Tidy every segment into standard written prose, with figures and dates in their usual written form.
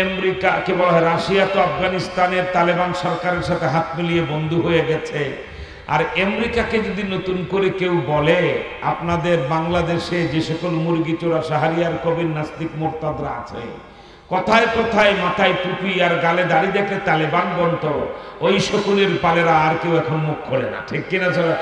আমেরিকাকে বলা হয়, রাশিয়া তো আফগানিস্তানের তালেবান সরকারের সাথে হাত মিলিয়ে বন্ধু হয়ে গেছে। আর আমেরিকাকে যদি নতুন করে কেউ বলে আপনাদের বাংলাদেশে যে সকল মুরগি চোরা শাহরিয়ার কবির নাস্তিক মোরতাদরা আছে, কথায় কথায় মাথায় টুপি আর গালে দাড়ি দেখে তালেবান বন্ত, ওই সকলের পালেরা আর কেউ এখন মুখ খোলে না, ঠিক কিনা চলে?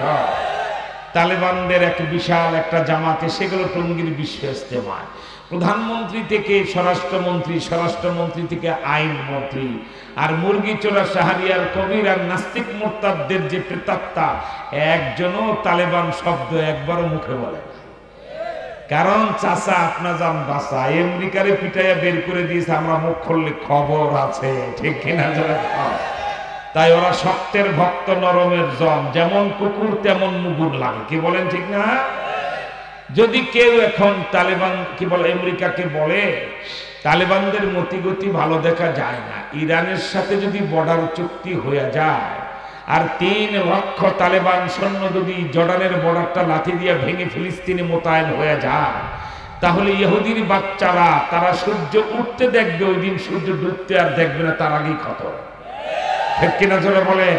তালেবানদের এক বিশাল একটা জামাতে, সেগুলো টঙ্গীর বিশ্ব ইজতেমায় প্রধানমন্ত্রী থেকে স্বরাষ্ট্রমন্ত্রী, স্বরাষ্ট্রমন্ত্রী থেকে আইনমন্ত্রী, আর মুরগি চোরা শাহরিয়ার কবির আর নাস্তিক মোরতাদদের যে প্রেতাত্মা, একজনও তালেবান শব্দ একবারও মুখে বলে। কারণ চাচা আপনা যান বাসা, আমেরিকারে পিটাইয়া বের করে দিয়েছে, আমরা মুখ খুললে খবর আছে, ঠিক কিনা? তাই ওরা শক্তের ভক্ত নরমের জম, যেমন কুকুর তেমন মুগুর লাগে, কি বলেন ঠিক না? যদি কেউ এখন তালেবান কি বলে আমেরিকাকে বলে, তালেবানদের মতিগতি ভালো দেখা যায় না। ইরানের সাথে যদি বর্ডার চুক্তি হয়ে যায় আর 3 লক্ষ তালেবান সৈন্য যদি জর্ডানের বর্ডারটা লাথি দিয়ে ভেঙে ফিলিস্তিনে মোতায়েন হয়ে যায়, তাহলে ইহুদির বাচ্চারা তারা সূর্য উঠতে দেখবে, ওই দিন সূর্য ডুবতে আর দেখবে না, তার আগেই খতম, ঠিক কিনা জোরে বলে?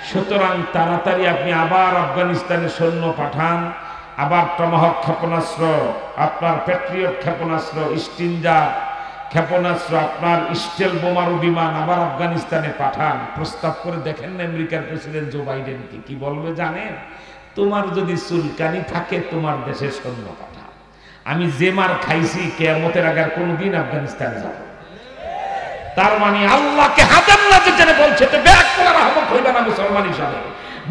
সুতরাং তাড়াতাড়ি আপনি আবার আফগানিস্তানে সৈন্য পাঠান, আবার টমাহক ক্ষেপণাস্ত্র, আপনার প্যাট্রিয়ট ক্ষেপণাস্ত্র, স্টিনজার ক্ষেপণাস্ত্র, আপনার স্টেল বোমারু বিমান আবার আফগানিস্তানে পাঠান। প্রস্তাব করে দেখেন না আমেরিকার প্রেসিডেন্ট জো বাইডেনকে, কি বলবে জানেন? তোমার যদি চুলকানি থাকে তোমার দেশে সৈন্য পাঠান, আমি যে মার খাইছি কিয়ামতের আগে আর কোনোদিন আফগানিস্তান যাব। তার মানে আল্লাহকে হাজার না যেটা বলছে, তো ব্যাক করার রহমত হইবে না মুসলমান হিসাবে।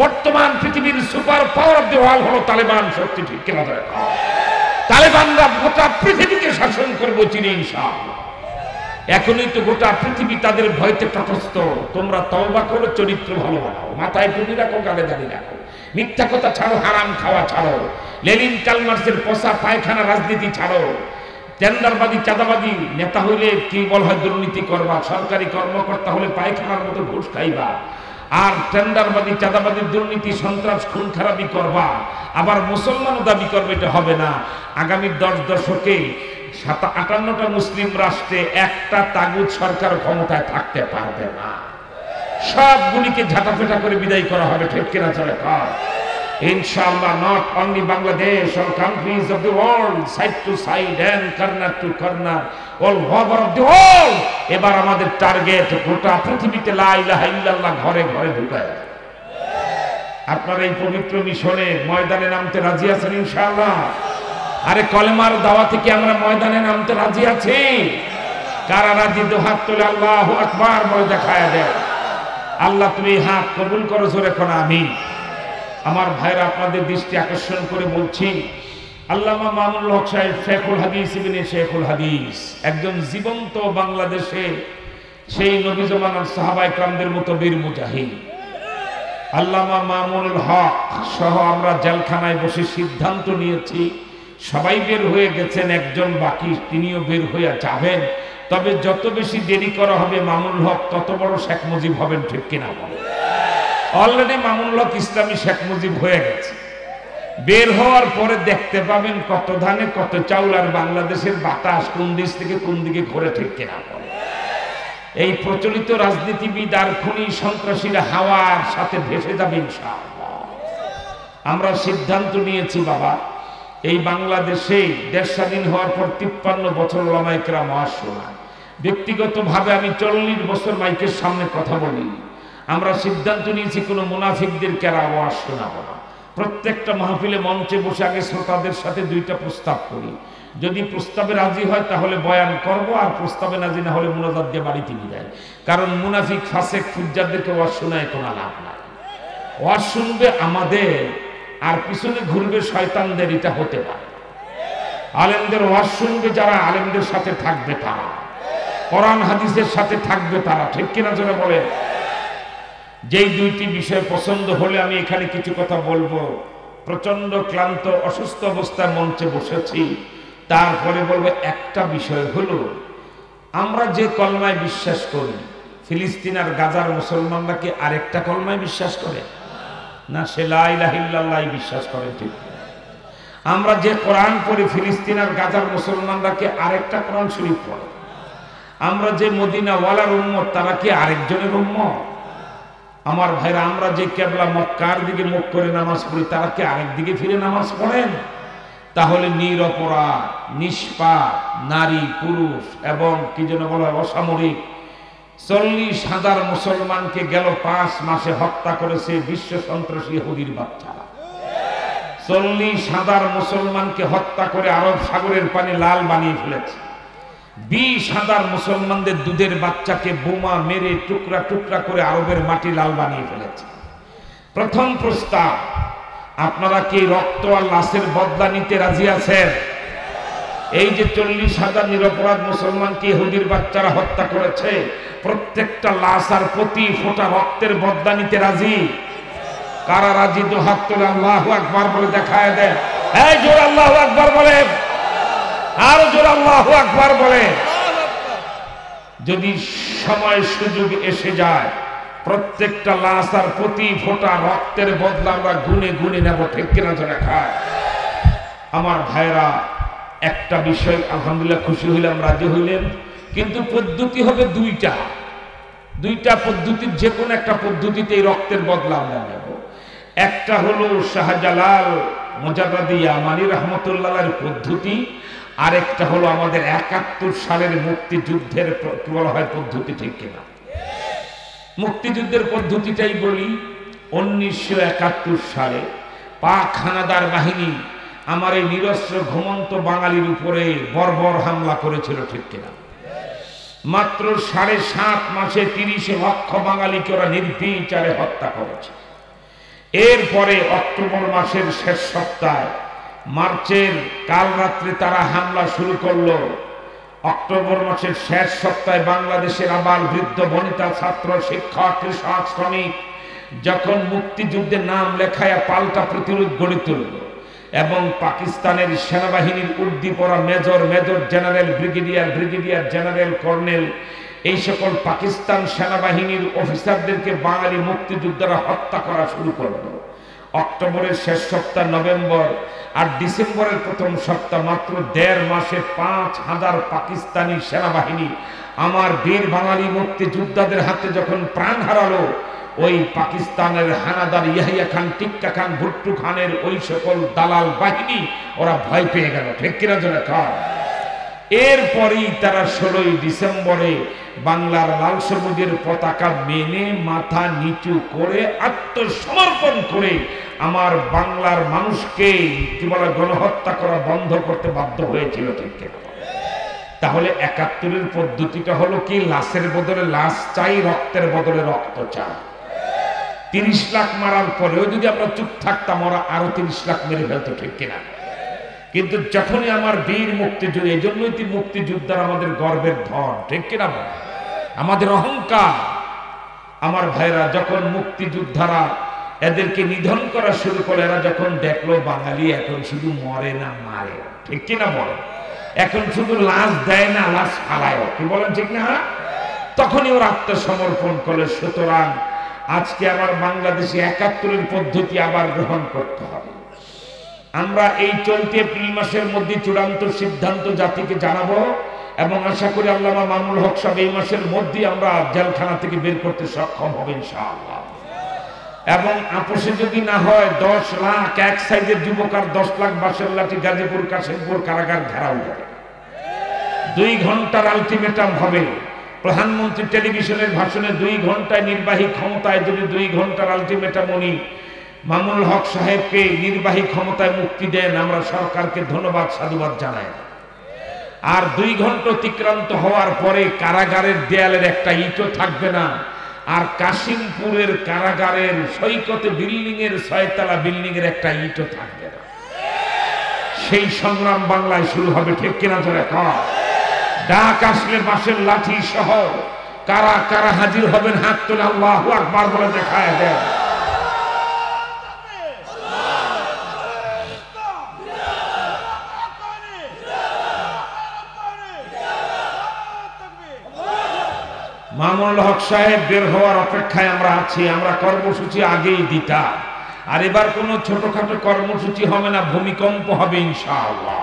বর্তমান পৃথিবীর super power of the world হলো তালেবান শক্তি, ঠিক কিনা? তালেবানরা গোটা পৃথিবীকে শাসন করবো চিনি ইনশাআল্লাহ। এখনই তো গোটা পৃথিবী তাদের ভয়তে তটস্থ। তোমরা তওবা করো, চরিত্র ভালো বানাও, মাথায় টুপি রাখো, গালে দাঁড়িয়ে রাখো, মিথ্যা কথা ছাড়ো, হারাম খাওয়া ছাড়ো, লেনিন কালমার্সের পচা পায়খানা রাজনীতি ছাড়ো, টেন্ডারবাদী চাঁদাবাদী নেতা হইলে কি বল হয় দুর্নীতি করবা, সরকারি কর্মকর্তা হলে পায়খানার মতো ঘুষ খাইবা, আর টেন্ডারবাদী চাঁদাবাদী দুর্নীতি সন্ত্রাস খুন খারাপি করবা, আবার মুসলমানও দাবি করবে, এটা হবে না। আগামী 10 দশকে 58টা মুসলিম রাষ্ট্রে একটা তাগুত সরকার ক্ষমতায় থাকতে পারবে না, সবগুলিকে ঝাঁটাফেটা করে বিদায় করা হবে, ঠিক কিনা চলে? Inshallah, not only Bangladesh, all countries of the world, side to side and corner to corner, all over of the world. এবার আমাদের টার্গেট গোটা পৃথিবীতে লা ইলাহা ইল্লাল্লাহ ঘরে ঘরে ঢুকায়। আপনারা এই পবিত্র মিশনে ময়দানে নামতে রাজি আছেন ইনশাআল্লাহ? আরে কলেমার দাওয়াতে কি আমরা ময়দানে নামতে রাজি আছি? কারা রাজি? দু হাত তুলে আল্লাহু আকবার বলে দেখায় দেয়। আল্লাহ তুমি হাত কবুল করো, জোরে কোন আমিন। আমার ভাইরা, আপনাদের দৃষ্টি আকর্ষণ করে বলছি, আল্লামা মামুনুল হক সাহেব শেখুল হাদিস ইবনে শেখুল হাদিস, একজন জীবন্ত বাংলাদেশে সেই নবী জামানার সাহাবায়ে কেরামদের মতো বীর মুজাহিদ। আল্লামা মামুনুল হক সহ আমরা জেলখানায় বসে সিদ্ধান্ত নিয়েছি, সবাই বের হয়ে গেছেন, একজন বাকি, তিনিও বের হয়ে যাবেন। তবে যত বেশি দেরি করা হবে মামুনুল হক তত বড় শেখ মুজিব হবেন, ঠিক কিনা বলেন? অলরেডি মামুনুল হক ইসলামী শেখ মুজিব হয়ে গেছে। বের হওয়ার পরে দেখতে পাবেন কত ধানে কত চাউল, আর বাংলাদেশের বাতাস কোন দেশ থেকে কোন দিকে ঘুরে, ঠিক কিনা বলে? এই প্রচলিত রাজনীতিবিদ আর খুনি সন্ত্রাসীরা হাওয়ার সাথে ভেসে যাবে ইনশাআল্লাহ। আমরা সিদ্ধান্ত নিয়েছি বাবা, এই বাংলাদেশে দেশ স্বাধীন হওয়ার পর 53 বছর ওলামায়ে কেরাম ওয়াজ শোনায়। ব্যক্তিগতভাবে আমি 40 বছর মাইকের সামনে কথা বলি। আমরা সিদ্ধান্ত নিয়েছি কোনো মুনাফিকদের কেরা ওয়াজ শোনাবো না। প্রত্যেকটা মাহফিলে মঞ্চে বসে আগে শ্রোতাদের সাথে 2টা প্রস্তাব করি, যদি প্রস্তাবে রাজি হয় তাহলে বয়ান করব, আর প্রস্তাবে রাজি না হলে মুনাজাত দিয়ে বাড়িতে বিদায়। কারণ মুনাফিক ফাসেক ফুজ্জারদেরকে ওয়াজ শোনায় কোনো লাভ নাই। ওয়াজ শুনবে আমাদের আর পিছনে ঘুরবে শয়তানদের, এটা হতে পারে। আলেমদের ওয়াজ শুনবে যারা, আলেমদের সাথে থাকবে তারা, কোরআন হাদিসের সাথে থাকবে তারা, ঠিক কিনা জোরে বলে? যেই 2টি বিষয় পছন্দ হলে আমি এখানে কিছু কথা বলবো। প্রচন্ড ক্লান্ত অসুস্থ অবস্থায় মঞ্চে বসেছি, তারপরে বলবো একটা বিষয় হলো, আমরা যে কলমায় বিশ্বাস করি, ফিলিস্তিন আর গাজার মুসলমানরা কি আরেকটা কলমায় বিশ্বাস করে না? সে লা ইলাহা ইল্লাল্লাহ বিশ্বাস করে, ঠিক? আমরা যে কোরআন পড়ি, ফিলিস্তিন আর গাজার মুসলমানরা কি আরেকটা কোরআন শরীফ পড়ে? আমরা যে মদিনাওয়ালার উম্মত, তারা কি আরেকজনের উম্মত? আমার ভাইরা, আমরা যে কেবলা মক্কার দিকে মুখ করে নামাজ পড়ি, তারা কি আরেক দিকে ফিরে নামাজ পড়েন? তাহলে নিরপরাধ, নিষ্পাপ নারী পুরুষ এবং কি যেন বলা হয় অসামরিক 40,000 মুসলমানকে গেল 5 মাসে হত্যা করেছে বিশ্ব সন্ত্রাসী ইহুদির বাচ্চারা। 40,000 মুসলমানকে হত্যা করে আরব সাগরের পানি লাল বানিয়ে ফেলেছে। 20,000 মুসলমানদের দুধের বাচ্চাকে বোমা মেরে টুকরা টুকরা করে আরবের মাটি লাল বানিয়ে ফেলেছে। প্রথম প্রস্তাব, আপনারা কি রক্ত আর লাশের বদলা নিতে রাজি আছেন? এই যে 40,000 নিরপরাধ মুসলমানকে ইহুদির বাচ্চারা হত্যা করেছে, প্রত্যেকটা লাশ আর প্রতি ফোঁটা রক্তের বদলা নিতে রাজি? কারা রাজি? দু হাত তুলে আল্লাহু আকবার বলে দেখায় দেন। এই জোর আল্লাহু আকবার বলে, আরো জোর আল্লাহু আকবার বলে। যদি সময় সুযোগ এসে যায়, প্রত্যেকটা লাশ আর প্রতি ফোঁটা রক্তের বদলা আমরা গুনে গুনে নেব, ঠিক কিনা জোরে খায়? আমার ভাইরা, একটা বিষয় আলহামদুলিল্লাহ খুশি হইলাম, রাজি হইলেন, কিন্তু পদ্ধতি হবে দুইটা পদ্ধতির যে কোনো একটা পদ্ধতিতে এই রক্তের বদলা আমরা নেব। একটা হলো শাহজালাল মুজাদ্দিদ ইয়ামানি রাহমাতুল্লাহর পদ্ধতি, আরেকটা হলো আমাদের 71 সালের মুক্তিযুদ্ধের কি বলা হয় পদ্ধতি, ঠিক কিনা? মুক্তিযুদ্ধের পদ্ধতিটাই বলি। 1971 সালে পাক হানাদার বাহিনী আমার এই নিরস্ত্র ঘুমন্ত বাঙালির উপরে বর্বর হামলা করেছিল, ঠিক কিনা? মাত্র 7.5 মাসে 30 লক্ষ বাঙালিকে ওরা নির্বিচারে হত্যা করেছে। এরপরে অক্টোবর মাসের শেষ সপ্তাহে, মার্চের কাল রাত্রে তারা হামলা শুরু করলো। অক্টোবর মাসের শেষ সপ্তাহে বাংলাদেশের আবাল বৃদ্ধ বনিতা ছাত্র শিক্ষক কৃষক শ্রমিক যখন মুক্তিযুদ্ধের নাম লেখায় পাল্টা প্রতিরোধ গড়ে তুলল এবং পাকিস্তানের সেনাবাহিনীর উর্দিপরা major general brigadier general colonel এই সকল পাকিস্তান সেনাবাহিনীর অফিসারদেরকে বাঙালি মুক্তিযোদ্ধারা হত্যা করা শুরু করল। অক্টোবরের শেষ সপ্তাহ, নভেম্বর আর ডিসেম্বরের প্রথম সপ্তাহ, মাত্র 1.5 মাসে 5,000 পাকিস্তানি সেনাবাহিনী আমার বীর বাঙালি মুক্তিযোদ্ধাদের হাতে যখন প্রাণ হারালো, ওই পাকিস্তানের হানাদার ইয়াহিয়া খান, টিক্কা খান, ভুট্টু খানের ওই সকল দালাল বাহিনী ওরা ভয় পেয়ে গেল, ঠিক কিনা জোরে খান? এরপরই তারা 16ই ডিসেম্বরে বাংলার লাল সবুজের পতাকা মেনে মাথা নিচু করে আত্মসমর্পণ করে আমার বাংলার মানুষকে কি বলে গণহত্যা করা বন্ধ করতে বাধ্য হয়েছিল, ঠিক কিনা? তাহলে 71-এর পদ্ধতিটা হলো কি? লাশের বদলে লাশ চাই, রক্তের বদলে রক্ত চাই। 30 লাখ মারার পরেও যদি আমরা চুপ থাকতাম, ওরা আরো 30 লাখ মেরে ফেলতো, ঠিক কিনা? কিন্তু যখনই আমার বীর মুক্তিযুদ্ধ, এই জন্যই মুক্তিযোদ্ধার আমাদের গর্বের ধন, ঠিক কিনা? আমাদের অহংকার। আমার ভাইরা, যখন মুক্তিযোদ্ধারা এদেরকে নিধন করা শুরু করে, এরা যখন দেখলো বাঙালি এখন শুধু মরে না মারে, ঠিক কিনা বলে? এখন শুধু লাশ দেয় না, লাশ ফালায়, কি বলেন ঠিক না? তখনই ওরা আত্মসমর্পণ করে। সুতরাং আজকে আমার বাংলাদেশে 71-এর পদ্ধতি আবার গ্রহণ করতে হবে। আমরা এই চলতি এপ্রিল মাসের মধ্যে চূড়ান্ত সিদ্ধান্ত জাতিকে জানাবো এবং আশা করি আল্লামা মামুনুল হক সাহেব এই মাসের মধ্যে আমরা জেলখানা থেকে বের করতে সক্ষম হবে ইনশাআল্লাহ। এবং আপোষে যদি না হয় 10 লাখ এক সাইজের যুবক আর 10 লাখ বাসের লাঠি গাজীপুর কাশিমপুর কারাগার ঘেরাও হবে। 2 ঘন্টার আলটিমেটাম হবে। প্রধানমন্ত্রী টেলিভিশনের ভাষণে 2 ঘন্টায় নির্বাহী ক্ষমতায় যদি 2 ঘন্টার আলটিমেটাম উনি মামুনুল হক সাহেবকে নির্বাহী ক্ষমতায় মুক্তি দেন, আমরা সরকারকে ধন্যবাদ সাধুবাদ জানাই। আর 2 ঘন্টা অতিক্রান্ত হওয়ার পরে কারাগারের দেয়ালের একটা ইটও থাকবে না, আর কাশিমপুরের কারাগারের সৈকতে বিল্ডিং এর 6 তলা বিল্ডিং এর একটা ইটও থাকবে না। সেই সংগ্রাম বাংলায় শুরু হবে, ঠিক কিনা জোরে কর? ডাক আসলে বাঁশের লাঠি সহ কারা কারা হাজির হবেন? হাত তুলে আল্লাহু আকবার বলে দেখায় দেন। মামুনুল হক সাহেব বের হওয়ার অপেক্ষায় আমরা আছি। আমরা কর্মসূচি আগেই দিতাম, আর এবার কোনো ছোটখাটো কর্মসূচি হবে না, ভূমিকম্প হবে ইনশাআল্লাহ।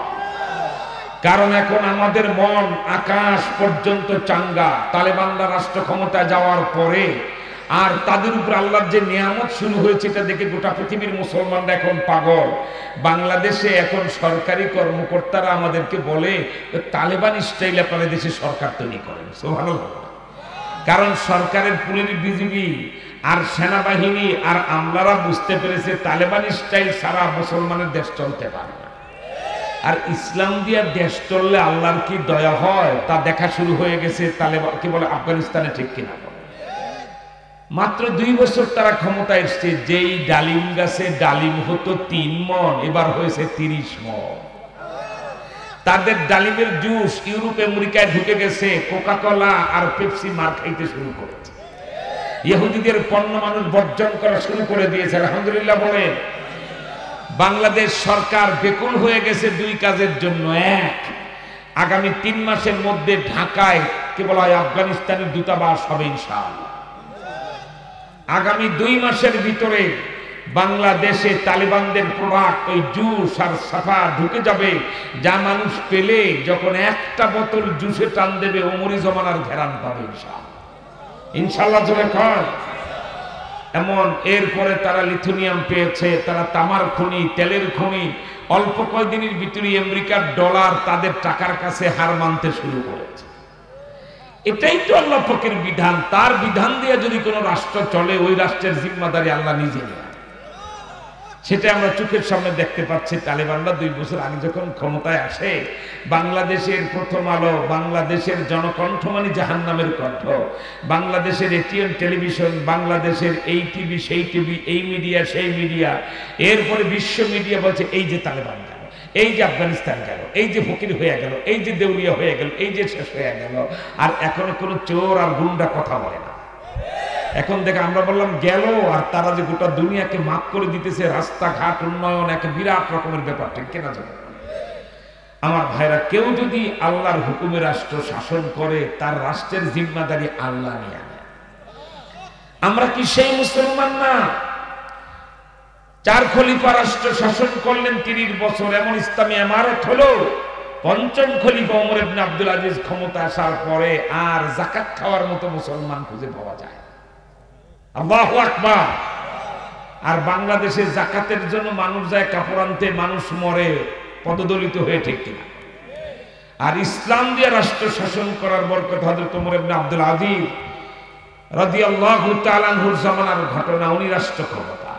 কারণ এখন আমাদের মন আকাশ পর্যন্ত চাঙ্গা। তালেবানরা রাষ্ট্র ক্ষমতায় যাওয়ার পরে আর তাদের উপর আল্লাহর যে নিয়ামত শুরু হয়েছে এটা দেখে গোটা পৃথিবীর মুসলমানরা এখন পাগল। বাংলাদেশে এখন সরকারি কর্মকর্তারা আমাদেরকে বলে তালেবান স্টাইলে আপনাদের দেশে সরকার তৈরি করেন। সুবহানাল্লাহ। কারণ সরকারের পুলিশ বিজিবি আর সেনাবাহিনী আর আমলারা বুঝতে পেরেছে তালেবান স্টাইল ছাড়া মুসলমানের দেশ চলতে পারে না। আর ইসলাম দিয়া দেশ চললে আল্লাহর কি দয়া হয় তা দেখা শুরু হয়ে গেছে তালেবান কি বলে আফগানিস্তানে, ঠিক কিনা? মাত্র 2 বছর তারা ক্ষমতায় এসছে। যেই ডালিম গাছে ডালিম হতো 3 মণ, এবার হয়েছে 30 মণ। তাদের ডালিমের জুস ইউরোপ আমেরিকায় ঢুকে গেছে, কোকাকোলা আর পেপসি মার খাইতে শুরু করেছে। ইহুদিদের পণ্য মানুষ বর্জন করা শুরু করে দিয়েছে। আলহামদুলিল্লাহ বলে। বাংলাদেশ সরকার বেকুল হয়ে গেছে 2 কাজের জন্য। এক, আগামী 3 মাসের মধ্যে ঢাকায় কি বলা হয় আফগানিস্তানের দূতাবাস হবে ইনশাআল্লাহ। আগামী 2 মাসের ভিতরে বাংলাদেশে তালিবানদের প্রোডাক্ট ওই জুস আর সাফা ঢুকে যাবে, যা মানুষ পেলে যখন একটা বোতল জুসে টান দেবে ওমরি জমানার ঘেরান পাবে ইনশাআল্লাহ। ইনশাআল্লাহ জোরে কয়। এমন এরপরে তারা লিথুনিয়াম পেয়েছে, তারা তামার খনি, তেলের খনি। অল্প কয়েকদিনের ভিতরে আমেরিকার ডলার তাদের টাকার কাছে হার মানতে শুরু করেছে। এটাই তো আল্লাহ পাকের বিধান। তার বিধান দিয়ে যদি কোনো রাষ্ট্র চলে ওই রাষ্ট্রের জিম্মাদারি আল্লাহ নিজে নেয়। সেটা আমরা চোখের সামনে দেখতে পাচ্ছি। তালেবানরা 2 বছর আগে যখন ক্ষমতায় আসে, বাংলাদেশের প্রথম আলো, বাংলাদেশের জনকণ্ঠ মানে জাহান্নামের কণ্ঠ, বাংলাদেশের এটিএন টেলিভিশন, বাংলাদেশের এই টিভি সেই টিভি, এই মিডিয়া সেই মিডিয়া, এরপরে বিশ্ব মিডিয়া বলছে এই যে তালেবান গেল, এই যে আফগানিস্তান গেল, এই যে ফকির হয়ে গেল, এই যে দেউলিয়া হয়ে গেল, এই যে শেষ হয়ে গেল। আর এখনো কোনো চোর আর গুন্ডা কথা বলে না। এখন দেখে আমরা বললাম গেল, আর তারা যে গোটা দুনিয়াকে মাফ করে দিতেছে, রাস্তাঘাট উন্নয়ন, এক বিরাট রকমের ব্যাপার, ঠিক কিনা? আমার ভাইরা, কেউ যদি আল্লাহর হুকুমে রাষ্ট্র শাসন করে তার রাষ্ট্রের জিম্মাদারি আল্লাহ নিয়ে আনে। আমরা কি সেই মুসলমান না? 4 খলিফা রাষ্ট্র শাসন করলেন 30 বছর, এমন ইসলামী ইমারত হলো। 5ম খলিফা ওমর ইবনে আব্দুল আজিজ ক্ষমতা আসার পরে আর যাকাত খাওয়ার মতো মুসলমান খুঁজে পাওয়া যায়। আল্লাহু আকবার। আর বাংলাদেশে যাকাতের জন্য মানুষ যায় কাপড় আনতে, মানুষ মরে পদদলিত হয়ে, ঠিক কিনা? আর ইসলাম দিয়ে রাষ্ট্র শাসন করার বরকত হযরত ওমর ইবনে আব্দুল আজিজ রাদিয়াল্লাহু তাআলা আনহুর জামানার ঘটনা। উনি রাষ্ট্র ক্ষমতা,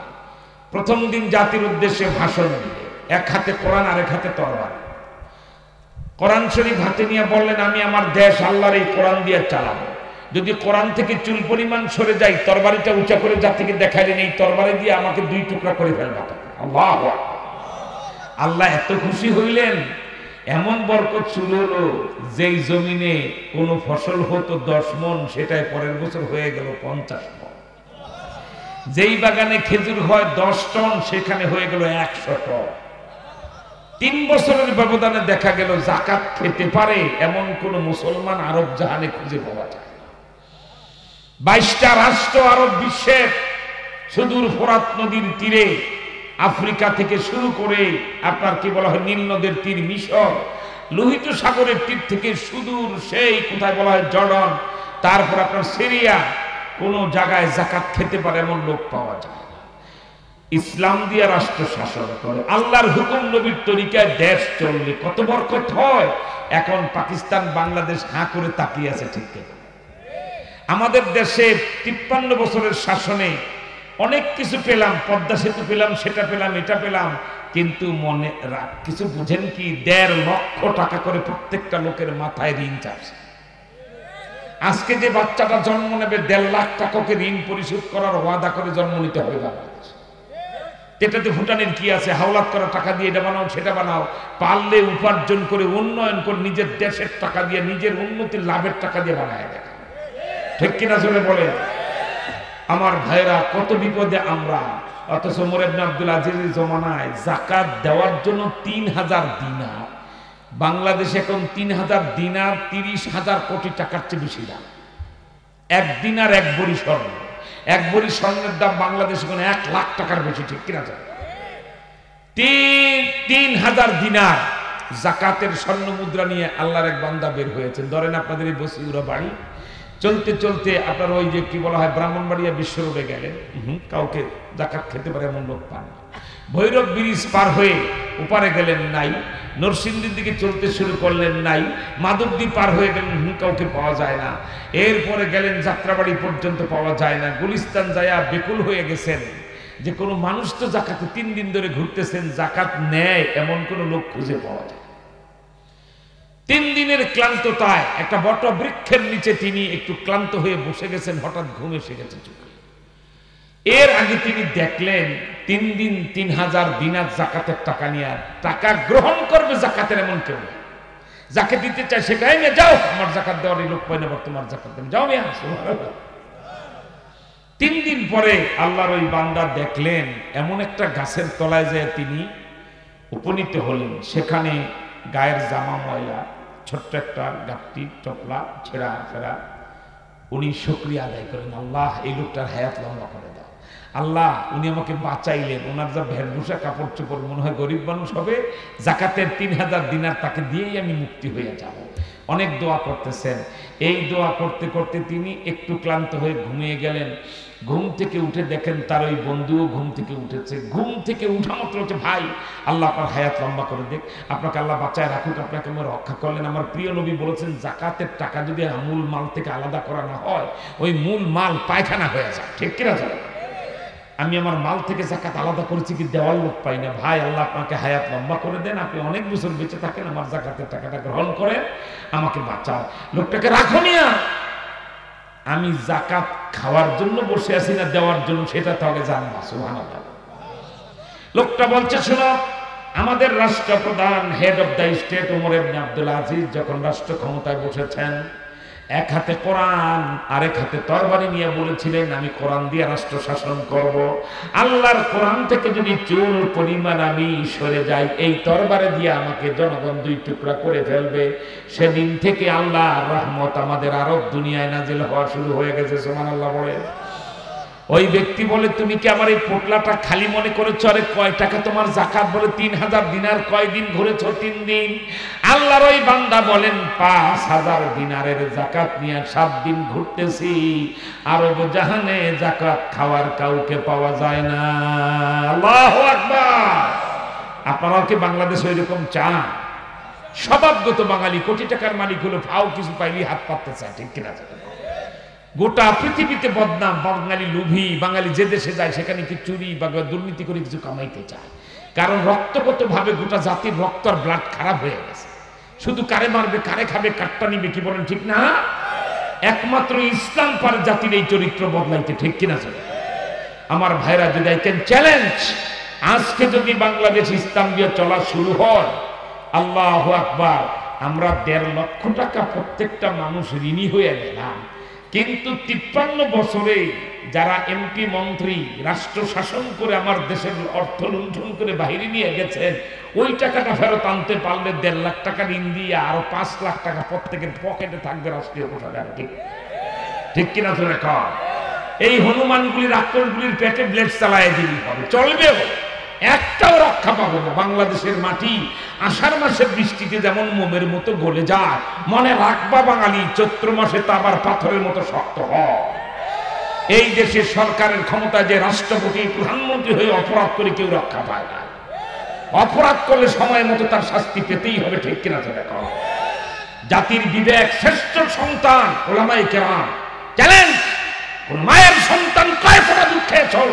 প্রথম দিন জাতির উদ্দেশ্যে ভাষণ দিলেন, এক হাতে কোরআন আর এক হাতে তরবারি। কোরআন শরীফ হাতে নিয়ে বললেন, আমি আমার দেশ আল্লাহর এই কোরআন দিয়ে চালাবো। যদি কোরআন থেকে চুল পরিমাণ সরে যায়, তরবারিটা উঁচা করে জাতিকে দেখাইলেন, এই তরবারি দিয়ে আমাকে 2 টুকরা করে ফেলবা। আল্লাহু আকবার। আল্লাহ এত খুশি হইলেন, এমন বরকত শুরু হলো, যেই জমিনে কোনো ফসল হতো 10 মণ, সেটাই পরের বছর হয়ে গেল 50 মণ। যেই বাগানে খেজুর হয় 10 টন, সেখানে হয়ে গেল 100 টন। 3 বছরের ব্যবধানে দেখা গেল যাকাত খেতে পারে এমন কোন মুসলমান আরব জাহানে খুঁজে পাওয়া যায়। 22টা রাষ্ট্র আরব বিশ্বের, সুদূর ফোরাত নদীর তীরে, আফ্রিকা থেকে শুরু করে আপনার কি বলা হয় নীল নদের তীর মিশর, লোহিত সাগরের তীর থেকে সুদূর সেই কোথায় বলা হয় জর্ডান, তারপর আপনার সিরিয়া, কোন জায়গায় যাকাত খেতে পারে এমন লোক পাওয়া যায়। ইসলাম দিয়ে রাষ্ট্র শাসন করে, আল্লাহর হুকুম নবীর তরিকায় দেশ চললে কত বরকত হয়। এখন পাকিস্তান বাংলাদেশ হাঁ করে তাকিয়ে আছে, ঠিক কিনা? আমাদের দেশে 53 বছরের শাসনে অনেক কিছু পেলাম, পদ্মা সেতু পেলাম, সেটা পেলাম, এটা পেলাম, কিন্তু মনে কিছু বুঝেন কি, 1.5 লক্ষ টাকা করে প্রত্যেকটা লোকের মাথায় ঋণ চাচ্ছে। আজকে যে বাচ্চাটা জন্ম নেবে 1.5 লাখ টাকাকে ঋণ পরিশোধ করার ওয়াদা করে জন্ম নিতে হবে বাংলাদেশ। এটাতে ভুটানের কি আছে? হাওলাত করা টাকা দিয়ে এটা বানাও, সেটা বানাও, পারলে উপার্জন করে উন্নয়ন করে নিজের দেশের টাকা দিয়ে, নিজের উন্নতির লাভের টাকা দিয়ে বানায় দেখা, ঠিক কিনা জোরে বলে? আমার ভাইরা, কত বিপদে আমরা। অথচ ওমর ইবনে আব্দুল আজিজের জমানায় যাকাত দেওয়ার জন্য 3000 দিনার, বাংলাদেশে এখন 3000 দিনার 30,000 কোটি টাকার চেয়ে বেশি দাম। 1 দিনার 1 ভরি স্বর্ণ, 1 ভরি স্বর্ণের দাম বাংলাদেশে এখন 1 লাখ টাকার বেশি, ঠিক কিনা? 3000 দিনার জাকাতের স্বর্ণ মুদ্রা নিয়ে আল্লাহর এক বান্দা বের হয়েছেন। ধরেন আপনাদের এই বসিউরা বাড়ি, চলতে চলতে আপনার ওই যে কি বলা হয় ব্রাহ্মণবাড়িয়া বিশ্ব রোডে গেলেন, কাউকে জাকাত খেতে পারে এমন লোক পান। ভৈরব ব্রিজ পার হয়ে ওপারে গেলেন, নাই। নরসিংদীর দিকে চলতে শুরু করলেন, নাই। মাধবদী পার হয়ে গেলেন, কাউকে পাওয়া যায় না। এরপরে গেলেন যাত্রাবাড়ি পর্যন্ত, পাওয়া যায় না। গুলিস্তান যায়া বেকুল হয়ে গেছেন যে কোনো মানুষ তো জাকাতে 3 দিন ধরে ঘুরতেছেন, জাকাত নেয় এমন কোন লোক খুঁজে পাওয়া যায়। 3 দিনের ক্লান্ততায় একটা বট বৃক্ষের নিচে তিনি একটু ক্লান্ত হয়ে বসে গেছেন, হঠাৎ ঘুম এসে গেছে চোখে। এর আগে তিনি দেখলেন 3 দিন 3000 দিনার জাকাতের টাকা নিয়ে, টাকা গ্রহণ করবে জাকাতের এমন কেউ, যাকে দিতে চায় সেটাই নিয়ে যাও, আমার জাকাত দেওয়ার লোক পাই না, তোমার জাকাত দেন, যাও মিয়া। 3 দিন পরে আল্লাহর ওই বান্দা দেখলেন এমন একটা গাছের তলায় যায় তিনি উপনীত হলেন। সেখানে গায়ের জামা ময়লা, ছোট্ট একটা গাপটি টপলা ছেঁড়া ফেরা। উনি শুকরিয়া আদায় করেন, আল্লাহ এই লোকটার হায়াত লম্বা করে দাও, আল্লাহ উনি আমাকে বাঁচাইলেন, ওনার যা ভেড়ভূষা কাপড় চোপড় মনে হয় গরিব মানুষ হবে, জাকাতের 3000 দিনার তাকে দিয়েই আমি মুক্তি হয়ে যাব। অনেক দোয়া করতেছেন। এই দোয়া করতে করতে তিনি একটু ক্লান্ত হয়ে ঘুমিয়ে গেলেন। ঘুম থেকে উঠে দেখেন তার ওই বন্ধুও ঘুম থেকে উঠেছে। ঘুম থেকে উঠা মাত্র হচ্ছে, ভাই আল্লাহ আপনার হায়াত লম্বা করে দেখ, আপনাকে আল্লাহ বাঁচায় রাখুক, আপনাকে আমার রক্ষা করলেন। আমার প্রিয় নবী বলেছেন জাকাতের টাকা যদি মূল মাল থেকে আলাদা করা না হয়, ওই মূল মাল পায়খানা হয়ে যায়, ঠিক কিনা? আমি আমার মাল থেকে জাকাত আলাদা করেছি, কি দেওয়ার লোক পাই না। ভাই আল্লাহ আপনাকে হায়াত লম্বা করে দেন, আপনি অনেক বছর বেঁচে থাকেন, আমার জাকাতের টাকাটা গ্রহণ করেন, আমাকে বাঁচাও। লোকটাকে রাখো নিয়া, আমি জাকাত খাওয়ার জন্য বসে আছি না দেওয়ার জন্য, সেটা তাহলে জানবা। সুবহানাল্লাহ। লোকটা বলছে, শোনো, আমাদের রাষ্ট্রপ্রধান head of the state Umar ibn Abdul Aziz যখন রাষ্ট্র ক্ষমতায় বসেছেন, এক হাতে কোরআন আরেক হাতে তরবারি নিয়ে বলেছিলেন আমি কোরআন দিয়ে রাষ্ট্র শাসন করব। আল্লাহর কোরআন থেকে যদি চুল পরিমাণ আমি সরে যাই, এই তরবারে দিয়ে আমাকে জনগণ 2 টুকরা করে ফেলবে। সেদিন থেকে আল্লাহর রহমত আমাদের আরব দুনিয়ায় নাজিল হওয়া শুরু হয়ে গেছে। সুবহানাল্লাহ বলে। ওই ব্যক্তি বলে, তুমি কি আমার এই পোটলাটা খালি মনে করেছো? আরে কয় টাকা তোমার জাকাত? বলে 3000 দিনার। কয় দিন ঘুরেছো? 3 দিন। আল্লাহর ওই বান্দা বলেন 5000 দিনারের জাকাত নিয়ে 7 দিন ঘুরতেছি। আরব জাহানে জাকাত খাওয়ার কাউকে পাওয়া যায় না। আল্লাহু আকবার। আপনারা কি বাংলাদেশ ওইরকম চান? স্বভাবগত বাঙালি কোটি টাকার মালিক হলো, ফাও কিছু পাইলি হাত পাততে চায়, ঠিক কিনা? গোটা পৃথিবীতে বদনাম, বাঙালি লোভী, বাঙালি যে দেশে যায় সেখানে কি চুরি বা দুর্নীতি করে কিছু কামাইতে চায়। কারণ রক্তগত ভাবে গোটা জাতির রক্ত আর ব্লাড খারাপ হয়ে গেছে। শুধু কারে মারবে, কারে খাবে, কাটটা নিবে, কি বলেন ঠিক না? একমাত্র ইসলাম পারে জাতির এই চরিত্র বদলাইতে, ঠিক কিনা? আমার ভাইরা, যদি আই ক্যান চ্যালেঞ্জ, আজকে যদি বাংলাদেশ ইসলাম দিয়ে চলা শুরু হয়, আল্লাহু আকবার, আমরা 1.5 লক্ষ টাকা প্রত্যেকটা মানুষ ঋণী হয়ে গেলাম। কিন্তু 53 বছরে যারা এমপি মন্ত্রী রাষ্ট্র শাসন করে আমার দেশের অর্থ লুণ্ঠন করে বাইরে নিয়ে গেছেন, ওই টাকাটা ফেরত আনতে পারলে 1.5 লাখ টাকা ঋণ দিয়ে আরো 5 লাখ টাকা প্রত্যেকের পকেটে থাকবে রাষ্ট্রীয় কোষাগার, ঠিক কিনা? চলে কর। এই হনুমানগুলির আক্রমণগুলির পেটে ব্লেড চালায় দিলেই হবে, চলবেও, একটাও রক্ষা পাবো না। বাংলাদেশের মাটি আষাঢ় মাসের বৃষ্টিতে যেমন মোমের মতো গলে যায়, মনে রাখবা বাঙালি, চৈত্র মাসে তা আবার পাথরের মতো শক্ত হয়। এই দেশের সরকারের ক্ষমতায় যে রাষ্ট্রপতি প্রধানমন্ত্রী হয়ে অপরাধ করে কেউ রক্ষা পায় না। অপরাধ করলে সময় মতো তার শাস্তি পেতেই হবে, ঠিক কিনা? দেখো, জাতির বিবেক, শ্রেষ্ঠ সন্তান ওলামায়ে কেরাম চ্যালেঞ্জ, কোন মায়ের সন্তান কয় ফোঁটা দুধ খেয়ে চল।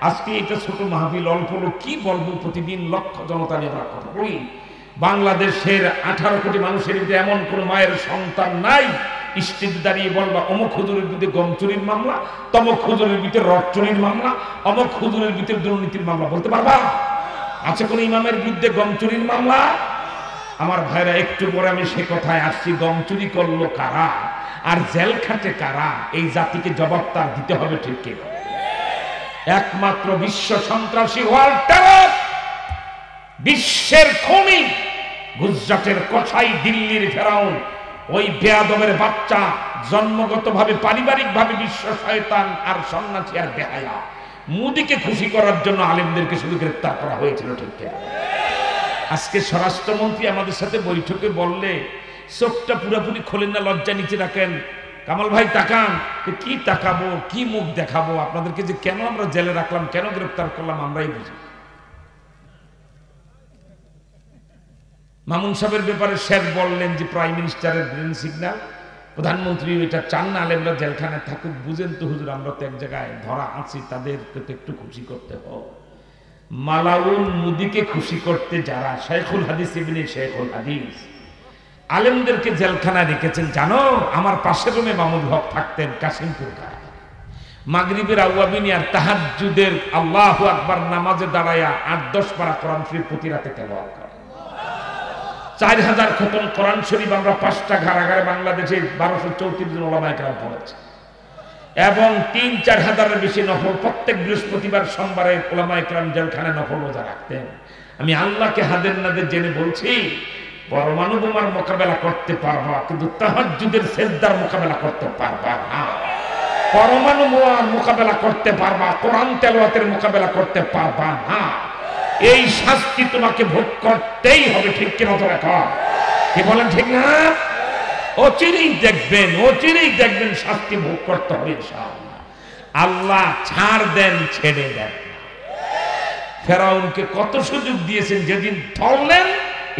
আজকে এটা ছোট মাহফিল, অল্প লোক, কি বলবো? প্রতিদিন লক্ষ জনতা নিয়ে আমরা কথা বলি। বাংলাদেশের 18 কোটি মানুষের ভিতরে এমন কোন মায়ের সন্তান নাই স্টেজে দাঁড়িয়ে বলবা অমুক হুজুরের বিরুদ্ধে গম চুরির মামলা, তমুক হুজুরের ভিতরে রড চুরির মামলা, অমুক হুজুরের ভিতরে দুর্নীতির মামলা, বলতে পারবা? আছে কোন ইমামের বিরুদ্ধে গম চুরির মামলা? আমার ভাইরা, একটু পরে আমি সে কথায় আসছি। গম চুরি করলো কারা আর জেল খাটে কারা, এই জাতিকে জবাব তার দিতে হবে, ঠিক কিনা? একমাত্র বিশ্ব সন্ত্রাসী, ওয়ার্ল্ড টেরর, বিশ্বের খুনি, গুজরাটের কসাই, দিল্লির ফেরাউন, ওই বেয়াদবের বাচ্চা, জন্মগতভাবে পারিবারিকভাবে বিশ্ব শয়তান আর সন্ন্যাসী আর বেহায়া। মোদিকে খুশি করার জন্য আলেমদেরকে শুধু গ্রেফতার করা হয়েছিল, ঠিক কিনা? আজকে স্বরাষ্ট্রমন্ত্রী আমাদের সাথে বৈঠকে বললে চোখটা পুরোপুরি খোলেন না, লজ্জা নিচে রাখেন। কামাল ভাই তাকান, কি তাকাবো, কি মুখ দেখাবো আপনাদেরকে, যে কেন আমরা জেলে রাখলাম, কেন গ্রেফতার করলাম আমরাই বুঝি। মামুন সাহেবের ব্যাপারে শেখ বললেন যে প্রাইম মিনিস্টারের গ্রিন সিগন্যাল, প্রধানমন্ত্রী এটা চান না আলেমরা জেলখানায় থাকুক। বুঝেন তো হুজুর, আমরা তো এক জায়গায় ধরা আছি, তাদেরকে তো একটু খুশি করতে হোক। মালাউন মুদিকে খুশি করতে যারা শেখুল হাদিস ইবনে শেখুল হাদিস আলেমদেরকে জেলখানায় রেখেছেন, জানো আমার পাশের রুমে মামুন হক থাকতেন কাশিমপুর গায়ে। মাগরিবের আওয়াবিনী আর তাহাজ্জুদের আল্লাহু আকবার নামাজে দাঁড়ায়া ৮-১০ পারা কোরআন শরীফ প্রতি রাতে তেলাওয়াত করে। ৪,০০০ খতম কোরআন শরীফ আমরা ৫টা ঘাড়াঘাড়ে বাংলাদেশে ১২৩৪ জন ওলামায়ে কেরাম পড়েছে, এবং ৩-৪ হাজারের বেশি নফল প্রত্যেক বৃহস্পতিবার সোমবারে ওলামায়ে কেরাম জেলখানায় নফল রোজা রাখতেন। আমি আল্লাহকে হাদের নাদের জেনে বলছি, পরমাণু বোমার মোকাবেলা করতে পারবা, কিন্তু তাহাজ্জুদের সেজদার মোকাবেলা করতে পারবা না। পরমাণু বোমার মোকাবেলা করতে পারবা, কোরআন তেলাওয়াতের মোকাবেলা করতে পারবা না। এই শাস্তি তোমাকে ভোগ করতেই হবে, ঠিক কিনা তো রাখা, কি বলেন ঠিক না? অচিরেই দেখবেন শাস্তি ভোগ করতে হবে ইনশাআল্লাহ। আল্লাহ ছাড় দেন, ছেড়ে দেন। ফেরাউনকে কত সুযোগ দিয়েছেন, যেদিন ধরলেন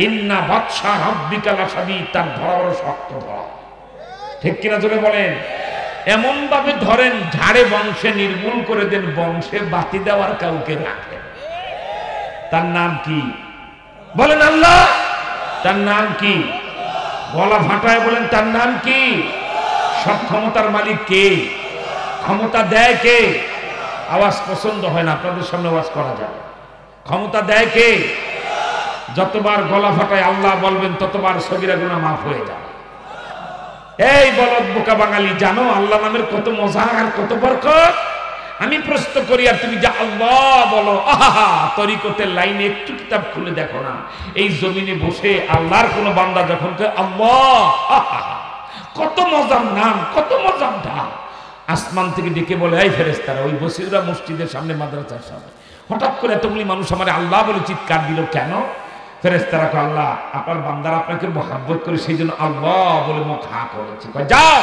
ইন্না বাদশা রাব্বিকা লাশাদীদ, তার ধরা বড় শক্ত ধরা, ঠিক কিনা জোরে বলেন। এমন ভাবে ধরেন ঝাড়ে বংশে নির্মূল করে দেন, বংশে বাতি দেওয়ার কাউকে রাখেন। তার নাম কি বলেন? আল্লাহ। তার নাম কি? গলা ফাটায় বলেন তার নাম কি? সব ক্ষমতার মালিক কে? ক্ষমতা দেয় কে? আওয়াজ পছন্দ হয় না, আপনাদের সামনে আওয়াজ করা যায়। ক্ষমতা দেয় কে? যতবার গলা ফাটায় আল্লাহ বলবেন, ততবার সগীরা গুনাহ মাফ হয়ে যায়। এই বলদ বোকা বাঙালি, জানো আল্লাহ নামের কত মজা আর কত বরকত? আমি প্রশ্ন করি, আর তুমি যা আল্লাহ বলো, আহা, তরিকতের লাইনে একটু কিতাব খুলে দেখো না, এই জমিনে বসে আল্লাহর কোন বান্দা যখন আল্লাহ, কত মজার নাম, কত মজার ঢাক। আসমান থেকে ডেকে বলে, এই ফেরেশতারা, ওই বসিররা মসজিদের সামনে, মাদ্রাসার সামনে, হঠাৎ করে এতগুলি মানুষ আমার আল্লাহ বলে চিৎকার দিল কেন? ফেরেশতারা কয়, আল্লাহ আপনার বান্দারা আপনাকে মহব্বত করে, সেই জন্য আল্লাহ বলে মুখ হা করেছে। যাও,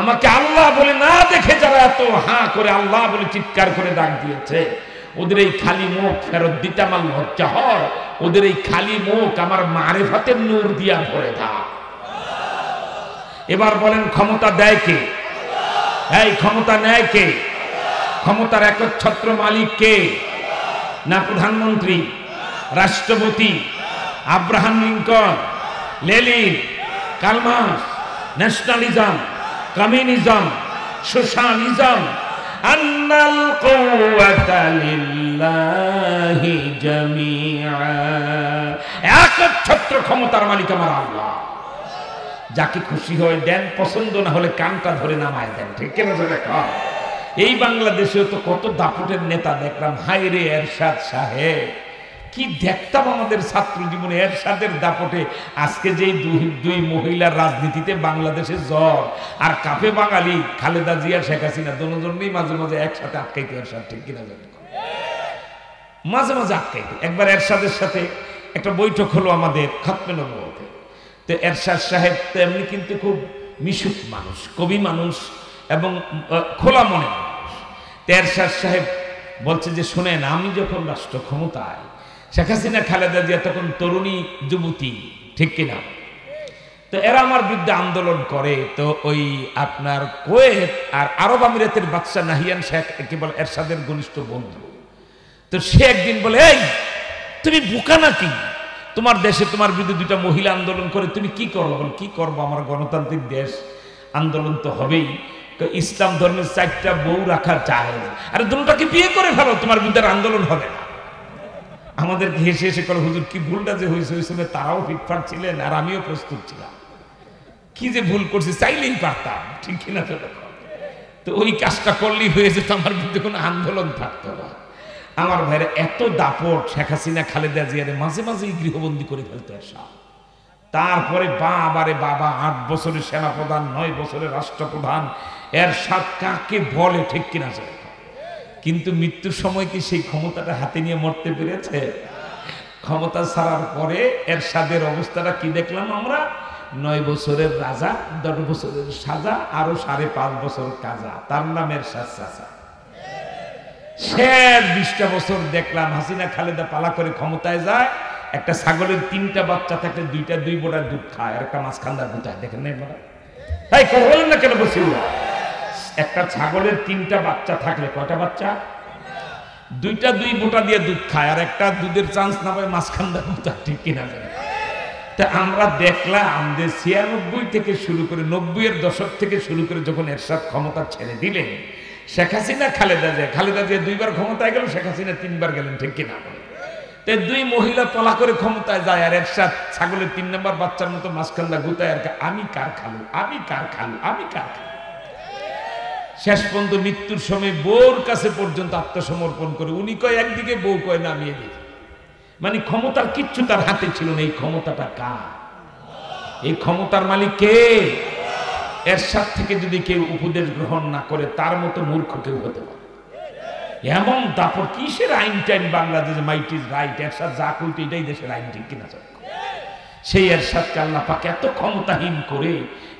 আমাকে আল্লাহ বলে না দেখে যারা এত হা করে আল্লাহ বলে চিৎকার করে ডাক দিয়েছে, ওদের এই খালি মুখ ফেরত দিতে আমার লজ্জা হয়। ওদের এই খালি মুখ আমার মারিফাতের নূর দিয়া ভরে দাও। এবার বলেন, ক্ষমতা দেয় কে? এই ক্ষমতা নেয় কে? ক্ষমতার একচ্ছত্র মালিক কে? না প্রধানমন্ত্রী, রাষ্ট্রপতি, Abraham Lincoln, Lenin, Karl Marx, nationalism, communism, socialism? আন্নাল কুওয়াতা লিল্লাহি জামিআ। একচ্ছত্র ক্ষমতার মালিক আমার আল্লাহ। যাকে খুশি হয় দেন, পছন্দ না হলে কানটা ধরে নামায় দেন, ঠিক কেন? এই বাংলাদেশেও তো কত দাপুটের নেতা দেখলাম। হায় রে এরশাদ সাহেব, কি দেখতাম আমাদের ছাত্র জীবনে এরশাদের দাপটে। আজকে যেই দুই মহিলার রাজনীতিতে বাংলাদেশে জ্বর আর কাপে বাঙালি, খালেদা জিয়া, শেখ হাসিনা, দুজনেই মাঝে মাঝে একসাথে আটকাইতো এরশাদ, ঠিক কিনা? মাঝে মাঝে আটকাইতো। একবার এরশাদের সাথে একটা বৈঠক হলো আমাদের খতমে নবুয়তে। তো এরশাদ সাহেব তো এমনি কিন্তু খুব মিশুক মানুষ, কবি মানুষ এবং খোলা মনে মানুষ। তো এরশাদ সাহেব বলছে যে, শুনেন, আমি যখন রাষ্ট্র ক্ষমতায়, শেখ হাসিনা, খালেদা জিয়া তখন তরুণী যুবতী, ঠিক কিনা? তো এরা আমার বিরুদ্ধে আন্দোলন করে। তো ওই আপনার কুয়েত আর আরব আমিরাতের বাদশা নাহিয়ান শেখ কেবল এরশাদের ঘনিষ্ঠ বন্ধু। তো সে একদিন বলে, এই তুমি বোকা নাকি? তোমার দেশে তোমার বিরুদ্ধে দুইটা মহিলা আন্দোলন করে, তুমি কি করবো? কি করবো? আমার গণতান্ত্রিক দেশ, আন্দোলন তো হবেই। ইসলাম ধর্মের 4টা বউ রাখা যায়। আরে দুটাকে বিয়ে করে ফেলো, তোমার বিরুদ্ধে আন্দোলন হবে না। আমাদের হেসে হেসে করে, হুজুর কি ভুলটা যে হয়েছে, ওই সময় তারাও ফিটফাট ছিলেন আর আমিও প্রস্তুত ছিলাম। কি যে ভুল করছি, চাইলেই পারতাম, ঠিক কিনা? তো ওই কাজটা করলেই হয়ে যেত, আমার বিরুদ্ধে কোনো আন্দোলন থাকতো না। আমার ভাইরা এত দাপট, শেখ হাসিনা, খালেদা জিয়ারে মাঝে মাঝেই গৃহবন্দী করে ফেলতো এরশাদ। তারপরে বাবারে বাবা, 8 বছরের সেনাপ্রধান, 9 বছরের রাষ্ট্রপ্রধান, এরশাদ কাকে বলে, ঠিক কিনা? কিন্তু মৃত্যুর সময় কি সেই ক্ষমতাটা হাতে নিয়ে মরতে পেরেছে? ক্ষমতা ছাড়ার পরে এরশাদের অবস্থাটা কি দেখলাম আমরা? 9 বছরের রাজা, 10 বছরের সাজা, আরো 5.5 বছর কাজা। তার নাম এরশাদ চাচা। শেষ 20টা বছর দেখলাম হাসিনা খালেদা পালা করে ক্ষমতায় যায়, একটা ছাগলের 3টা বাচ্চা থাকলে 2 বোটার দুধ খায়, আর একটা মাঝখান্দা গুটায়। দেখেন না এবার? তাই কথা বলেন না কেন? বসে একটা ছাগলের 3টা বাচ্চা থাকলে কয়টা বাচ্চা? 2 বোটা দিয়ে দুধ খায়, আর একটা দুধের চান্স না পায় মাঝখান্দা গুটা। ঠিক কিনা? তা আমরা দেখলাম যে 96 থেকে শুরু করে 90-এর দশক থেকে শুরু করে যখন এরশাদ ক্ষমতা ছেড়ে দিলেন, শেখ হাসিনা খালেদা জিয়া 2বার ক্ষমতায় গেল, শেখ হাসিনা 3বার গেলেন। ঠিক কিনা? তাই 2 মহিলা পলা করে ক্ষমতায় যায়, আর এরশাদ ছাগলের 3 নম্বর বাচ্চার মতো মাঝখান্দা গুতায়, আর আমি কার খালু, আমি কার খালু, আমি কার খালু। শেষ পর্যন্ত মৃত্যুর সময় বউর কাছে পর্যন্ত আত্মসমর্পণ করে। উনি কয় একদিকে, বউ কয় নামিয়ে দিই। মানে ক্ষমতার কিচ্ছু তার হাতে ছিল না। এই ক্ষমতাটা কার? এই ক্ষমতার মালিক কে? এরশাদ থেকে যদি কেউ উপদেশ গ্রহণ না করে, তার মতো মূর্খ কেউ হতে পারে? এমন তারপর কিসের আইন টাইন বাংলাদেশে? Might is right. এরশাদ যা কইতো এটাই দেশের আইন। ঠিক কিনা? সেই এরশাদকে আল্লাহ পাক এত ক্ষমতাহীন করে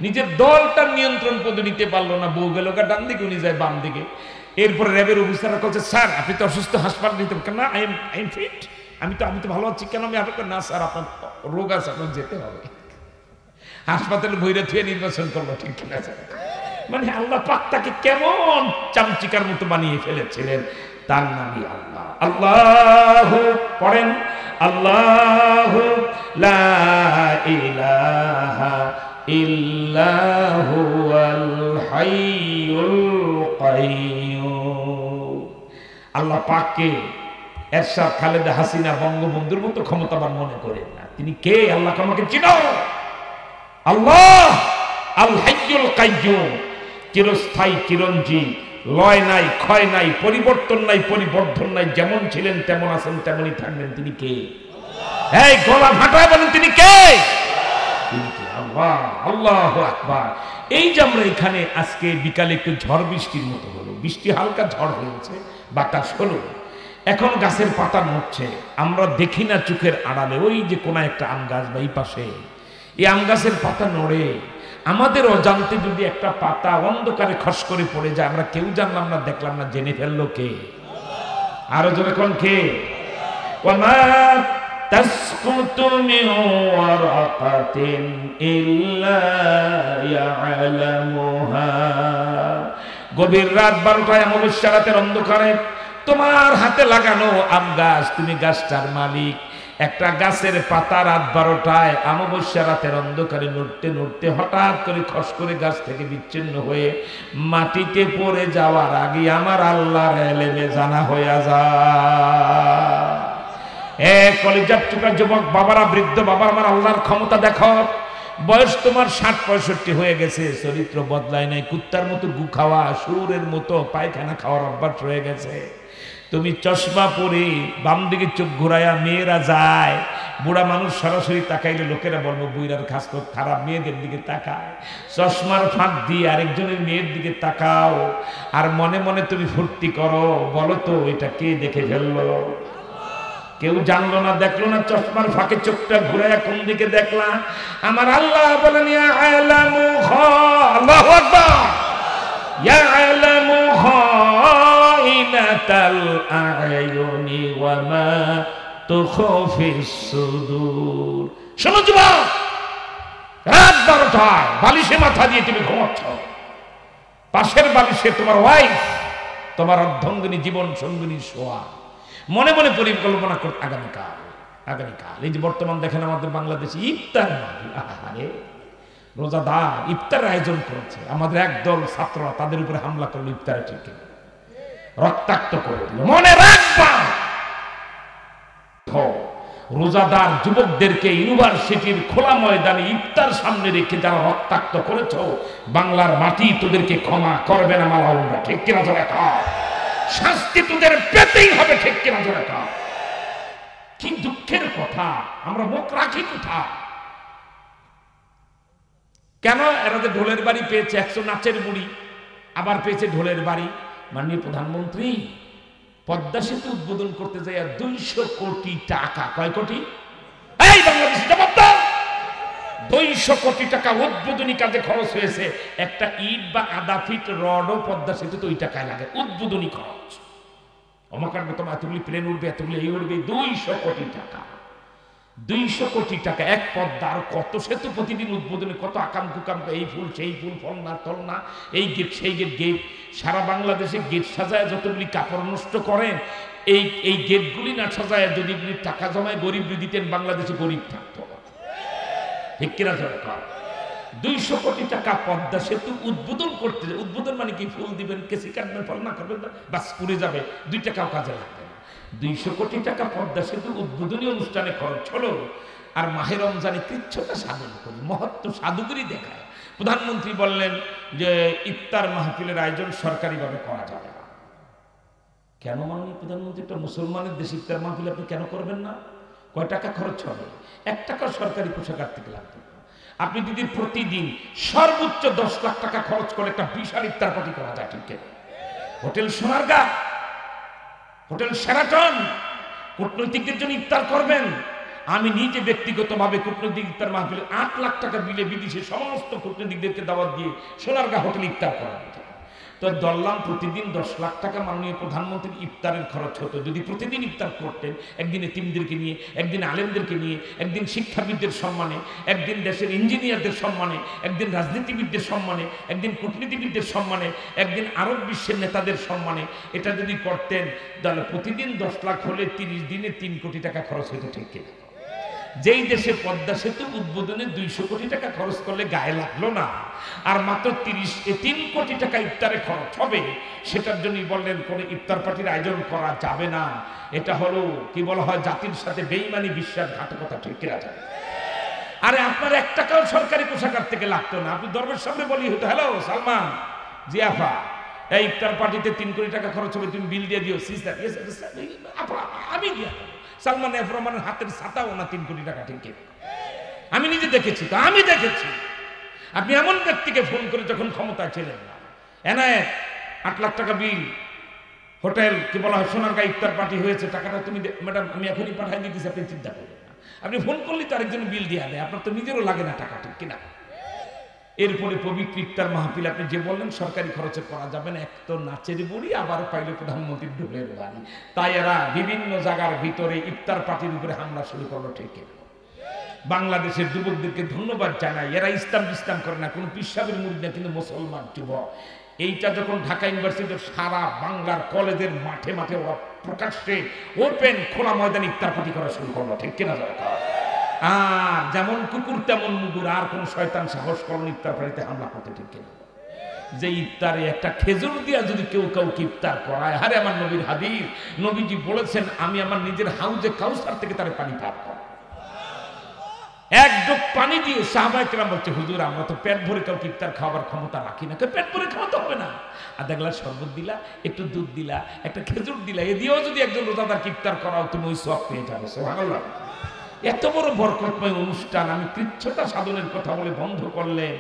নিজের দলটা নিয়ন্ত্রণ পদে নিতে পারলো না। বউ গেল ডান দিকে, উনি যায় বাম দিকে। এরপরে র্যাবের অফিসাররা বলছে, স্যার আপনি তো অসুস্থ, হাসপাতাল নিতে পারেন না। আই এম ফিট, আমি তো ভালো আছি। কেন? আমি আপনাকে না স্যার, আপনার রোগ আছে, আপনার যেতে হবে। হাসপাতালে ভৈরা থুয়ে নির্বাচন করলো। ঠিক কিনা? মানে আল্লাহ পাক তাকে কেমন চামচিকার মতো বানিয়ে ফেলেছিলেন। তার নামই আল্লাহ। আল্লাহ পড়েন, আল্লাহ লা ইলাহা ইল্লাহু আল হাইয়ুল কাইয়্যুম। আল্লাহ পাককে এরশাদ খালেদা হাসিনা বঙ্গবন্ধুর মতো ক্ষমতাবান মনে করেন না। তিনি কে? আল্লাহ আমাকে চিনো। আল্লাহ আল হাইয়ুল কাইয়্যুম, চিরস্থায়ী, চিরঞ্জীব, লয় নাই, ক্ষয় নাই, পরিবর্তন নাই, পরিবর্ধন নাই। যেমন ছিলেন তেমন আছেন, তেমনই থাকবেন। তিনি কে? এই গলা ফাটায় বলেন, তিনি কে? তিনি কে? আল্লাহ। আল্লাহু আকবার। এই যে আমরা এখানে আজকে বিকালে একটু ঝড় বৃষ্টির মতো হলো, বৃষ্টি হালকা ঝড় হয়েছে, বাতাস হলো, এখন গাছের পাতা নড়ছে। আমরা দেখি না চোখের আড়ালে, ওই যে কোন একটা আম গাছ বা এই পাশে, এই আম গাছের পাতা নড়ে। আমাদের অজান্তে যদি একটা পাতা অন্ধকারে খস করে পড়ে যায়, আমরা কেউ জানলাম না, দেখলাম না, জেনে ফেললো কে? আরো জোরে কোন কে? ওয়ামা তাসকুতু মিন ওয়ারাকাতিন ইল্লা ইয়ালামুহা। গভীর রাত 12টায় অমাবস্যা রাতের অন্ধকারে তোমার হাতে লাগানো আম গাছ, তুমি গাছটার মালিক। একটা গাছের পাতা রাত 12টায় অমাবস্যা রাতের অন্ধকারে নড়তে নড়তে হঠাৎ করে খস করে গাছ থেকে বিচ্ছিন্ন হয়ে মাটিতে পড়ে যাওয়ার আগে আমার আল্লাহর এলেমে জানা হয়ে যায়। কলিজার টুকরা যুবক বাবারা, বৃদ্ধ বাবা, আমার আল্লাহর ক্ষমতা দেখো। বয়স তোমার 60-65 হয়ে গেছে, চরিত্র বদলায় নাই, কুত্তার মতো গু খাওয়া, সুরের মতো পায়খানা খাওয়ার অভ্যাস হয়ে গেছে। তুমি চশমা পরে বাম দিকে চোখ ঘুরাইয়া মেয়েরা যায়, বুড়া মানুষ সরাসরি তাকাইলে লোকেরা বলবো বুইরার খাস তো খারাপ, মেয়েদের দিকে তাকায়। চশমার ফাঁক দিয়ে আরেকজনের মেয়ের দিকে তাকাও, আর মনে মনে তুমি ফুর্তি করো, বলো তো এটা কে দেখে ফেললো? কেউ জানলো না, দেখলো না, চশমার ফাঁকে চোখটা ঘুরাইয়া কোন দিকে দেখলা? আমার আল্লাহ বলেন, ইয়া আলামু আল্লাহু আকবার, ইয়া আলামু খাইনাতাল আয়ুনি ওয়া মা তুখফিস সুদূর। শোনো যুবক, রাত 12টায় বালিশে মাথা দিয়ে তুমি ঘুমাচ্ছ, পাশের বালিশে তোমার ওয়াইফ, তোমার অর্ধাঙ্গিনী, জীবন সঙ্গিনী শোয়া। মনে মনে পরিকল্পনা কর আগামীকাল। এই যে বর্তমান দেখেন আমাদের বাংলাদেশে ইফতার মাহফিল, আরে রোজাদার ইফতার আয়োজন করেছে, আমাদের একদল ছাত্ররা তাদের উপরে হামলা করলো, ইফতারে ঠিক রক্তাক্ত করে দিল। মনে রাখবা, রোজাদার যুবকদেরকে ইউনিভার্সিটির খোলা ময়দানে ইফতার সামনে রেখে যারা রক্তাক্ত করেছ, বাংলার মাটি তোদেরকে ক্ষমা করবে না। মালাউন্ডা ঠিক কিনা জোরে কও, শাস্তি তোদের পেতেই হবে। ঠিক কিনা জোরে কও। কি দুঃখের কথা, আমরা মুখ রাখি কোথা? কেন? এরা যে ঢোলের বাড়ি পেয়েছে, 100 নাচের বুড়ি, আবার পেয়েছে ঢোলের বাড়ি। মাননীয় প্রধানমন্ত্রী, পদ্মা সেতু উদ্বোধন করতে যায় 200 কোটি টাকা। কয় কোটি? এই বাংলাদেশ জবাব দাও। 200 কোটি টাকা উদ্বোধনী কাজে খরচ হয়েছে। একটা ইট বা আধা ফিট রডও পদ্মা সেতু তো ওই টাকায় লাগে, উদ্বোধনী খরচ। অমাকার মতো এতগুলি প্লেন উঠবে, এতগুলি এই উঠবে, 200 কোটি টাকা। 200 কোটি টাকা এক পদ্মা। আর কত সেতু প্রতিদিন উদ্বোধনে, কত আকাম কুকাম, এই ফুল সেই ফুল, ফলনা তলনা, এই গেট সেই গেট। গেট সারা বাংলাদেশে গেট সাজায় যতগুলি কাপড় নষ্ট করেন, এই গেটগুলি না সাজায় যদি টাকা জমায় গরিব দিতেন, বাংলাদেশে গরিব থাকতো। ঠিক কিনা সরকার? 200 কোটি টাকা পদ্মা সেতু উদ্বোধন করতে। উদ্বোধন মানে কি? ফুল দিবেন, কেসি কাটবেন, ফলনা করবেন, বাস পুড়ে যাবে, 2 টাকাও কাজে লাগবে না। 200 কোটি টাকা পদ্মা সেতু উদ্বোধনী অনুষ্ঠানে খরচ হলো। আর মাহে রমজানে কৃচ্ছতা সাধন করি, মহত্ব সাধুগুরি দেখায়। প্রধানমন্ত্রী বললেন যে ইফতার মাহফিলের আয়োজন সরকারিভাবে করা যাবে না। কেন মাননীয় প্রধানমন্ত্রী? একটা মুসলমানের দেশে ইফতার মাহফিল আপনি কেন করবেন না? কয় টাকা খরচ হবে? 1 টাকা সরকারি পোশাক থেকে লাগবে। আপনি যদি প্রতিদিন সর্বোচ্চ 10 লাখ টাকা খরচ করে একটা বিশাল ইফতার পার্টি করা যায়, ঠিক আছে? হোটেল সোনারগাঁ, হোটেল শেরাটন, কূটনৈতিকদের জন্য ইফতার করবেন। আমি নিজে ব্যক্তিগতভাবে কূটনৈতিক ইফতার মাহফিলে 8 লাখ টাকা বিলে বিদেশে সমস্ত কূটনৈতিকদেরকে দাওয়াত দিয়ে সোনারগাঁ হোটেল ইফতার করা হতো। তো ধরলাম প্রতিদিন 10 লাখ টাকা মাননীয় প্রধানমন্ত্রীর ইফতারের খরচ হতো। যদি প্রতিদিন ইফতার করতেন, একদিন এতিমদেরকে নিয়ে, একদিন আলেমদেরকে নিয়ে, একদিন শিক্ষাবিদদের সম্মানে, একদিন দেশের ইঞ্জিনিয়ারদের সম্মানে, একদিন রাজনীতিবিদদের সম্মানে, একদিন কূটনীতিবিদদের সম্মানে, একদিন আরব বিশ্বের নেতাদের সম্মানে, এটা যদি করতেন তাহলে প্রতিদিন 10 লাখ হলে 30 দিনে 3 কোটি টাকা খরচ হতো, ঠিক কিনা? যেই দেশে পদ্মা সেতু উদ্বোধনে 200 কোটি টাকা খরচ করলে গায়ে লাগলো না, আর মাত্র 3 কোটি টাকা ইফতারে খরচ হবে, সেটার জন্যই বললেন কোন ইফতার পার্টির আয়োজন করা যাবে না। এটা হলো কি বলা হয়, জাতির সাথে বেঈমানি, বিশ্বাসঘাতকতা, ঠিক কিনা? আরে আপনার 1 টাকাও সরকারি পোশাক থেকে লাগতো না। আপনি দরবের সামনে বলি হতো, হ্যালো সালমান জিয়াফা, এই ইফতার পার্টিতে 3 কোটি টাকা খরচ হবে, তুমি বিল দিয়ে দিও। সিস্টার আমি দিয়া সালমান এফ রহমানের হাতের ছাতাও না 3 কোটি টাকা, ঠিক কিনা? আমি নিজে দেখেছি তো, আমি দেখেছি। আপনি এমন ব্যক্তিকে ফোন করে যখন ক্ষমতায় ছিলেন না, এনায়েত 8 লাখ টাকা বিল, হোটেল কি বলা হয় সোনারগাঁ ইফতার পার্টি হয়েছে, টাকাটা তুমি ম্যাডাম আমি এখনই পাঠাই দিতেছি, আপনি চিন্তা করবেন না। আপনি ফোন করলে তো আরেকজন বিল দিয়ে দেয়, আপনার তো নিজেরও লাগে না টাকা, ঠিক কিনা? এরপরে পবিত্র ইফতার মাহফিল আপনি যে বললেন সরকারি খরচে করা যাবে না, এক তো নাচের বুড়ি, আবার পাইলে প্রধানমন্ত্রীর ঢোলের বাড়ি। তাই এরা বিভিন্ন জায়গার ভিতরে ইফতার পার্টির উপরে হামলা শুরু করলো, ঠিক কিনা? বাংলাদেশের যুবকদেরকে ধন্যবাদ জানাই, এরা ইসলাম করে না, কোনো পিসাবের মুরিদ না, কিন্তু মুসলমান যুবক। এইটা যখন ঢাকা ইউনিভার্সিটির সারা বাংলার কলেজের মাঠে মাঠে ওরা প্রকাশ্যে ওপেন খোলা ময়দান ইফতার পার্টি করা শুরু করলো, ঠিক কিনা? আর যেমন কুকুর তেমন মুগুর, আর কোন শয়তান সাহস করলো ইফতার পার্টিতে হামলা করতে, ঠিক কিনা? যে ইফতারে একটা খেজুর দিয়া যদি কেউ কাউকে ইফতার করায়, আরে আমার নবীর হাদিস, নবীজি বলেছেন আমি আমার নিজের হাউজে কাউসার থেকে তার পানি পান করাই। 1 ডুব পানি দিয়ে সাহাবায়ে কেরাম বলছে, হুজুর আমরা তো পেট ভরে কাউকে ইফতার খাওয়ার ক্ষমতা রাখি না। পেট ভরে খাওয়াতে হবে না, আধা গ্লাস শরবত দিলা, একটু দুধ দিলা, একটা খেজুর দিলা, এ দিয়েও যদি একজন রোজাদারকে ইফতার করাও, তুমি ওই সওয়াব পেয়ে যাবে। সুবহানাল্লাহ। এত বড় বরকতময় অনুষ্ঠান আমি কৃচ্ছতা সাধনের কথা বলে বন্ধ করলেন,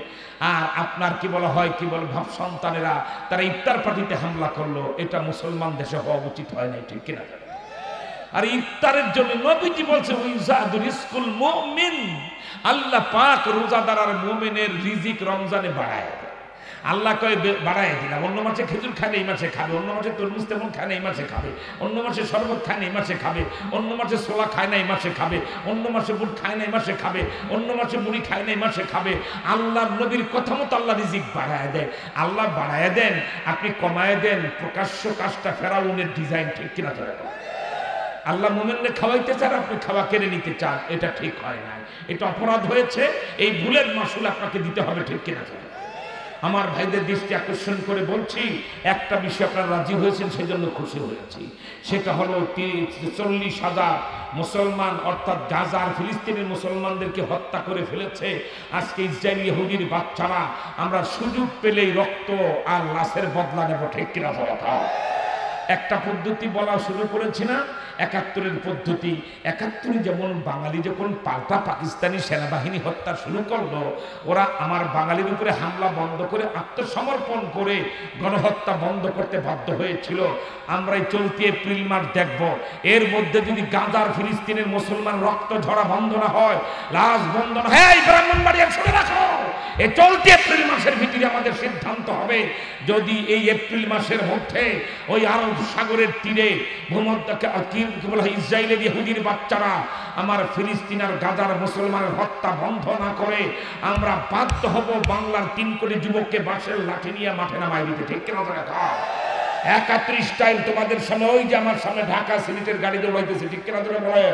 আর আপনার কি বলা হয়, কি বলে ভাব সন্তানেরা তারা ইফতার পার্টিতে হামলা করলো। এটা মুসলমান দেশে হওয়া উচিত হয় না, ঠিক কিনা? আর ইফতারের জন্য নবীজি বলছে ওয়াইজাদু রিজকুল মুমিন, আল্লাহ পাক রোজাদার আর মুমিনের রিজিক রমজানে বাড়ায়। আল্লাহ কয় বাড়ায় দিলাম, অন্য মাসে খেজুর খায় না এই মাসে খাবে, অন্য মাসে তরমুজ তেমন খায় না এই মাসে খাবে, অন্য মাসে শরবত খায় না এই মাসে খাবে, অন্য মাসে ছোলা খায় না এই মাসে খাবে, অন্য মাসে বুট খায় না এই মাসে খাবে, অন্য মাসে মুড়ি খায় না এই মাসে খাবে। আল্লাহর নবীর কথা মতো আল্লাহ রিজিক বাড়ায় দেয়। আল্লাহ বাড়ায় দেন, আপনি কমায় দেন, প্রকাশ্য কাজটা ফেরাউনের ডিজাইন, ঠিক কিনা? আল্লাহ মুমিনকে খাওয়াইতে চান, আপনি খাওয়া কেড়ে নিতে চান, এটা ঠিক হয় না, এটা অপরাধ হয়েছে। এই ভুলের মাসুল আপনাকে দিতে হবে, ঠিক কিনা? আমার ভাইদের দৃষ্টি আকর্ষণ করে বলছি, একটা বিষয় আপনারা রাজি হয়েছেন, সেজন্য খুশি হয়েছি। সেটা হলো 40,000 মুসলমান অর্থাৎ গাজা আর ফিলিস্তিনের মুসলমানদেরকে হত্যা করে ফেলেছে আজকে ইসরায়েলি ইহুদির বাচ্চারা। আমরা সুযোগ পেলেই রক্ত আর লাশের বদলা নেব, ঠিক কিনা? একটা পদ্ধতি বলা শুরু করেছি না, ৭১-এর পদ্ধতি। ৭১-এ যেমন বাঙালি যখন পাল্টা পাকিস্তানি সেনাবাহিনী হত্যা শুরু করলো, ওরা আমার বাঙালির উপরে হামলা বন্ধ করে আত্মসমর্পণ করে গণহত্যা বন্ধ করতে বাধ্য হয়েছিল। আমরা এই চলতি এপ্রিল মাস দেখব, এর মধ্যে যদি গাজার ফিলিস্তিনের মুসলমান রক্ত ঝরা বন্ধ না হয়, লাশ বন্ধ না হয়, এই ব্রাহ্মণবাড়িয়া শুনে রাখো, এই চলতি এপ্রিল মাসের ভিতরে আমাদের সিদ্ধান্ত হবে, যদি এই এপ্রিল মাসের মধ্যে ওই আরব সাগরের তীরে ইসরায়েলের ইহুদির বাচ্চারা আমার ফিলিস্তিন আর গাজার মুসলমানের হত্যা বন্ধ না করে, আমরা বাধ্য হব বাংলার ৩ কোটি যুবককে বাঁশের লাঠি নিয়ে মাঠে নামাই দিতে। ঠিক কেন? ৩১ টাইম তোমাদের সামনে ওই যে আমার সামনে ঢাকা সিলেটের গাড়ি দৌড়াইতেছে, ঠিক কেন বলে?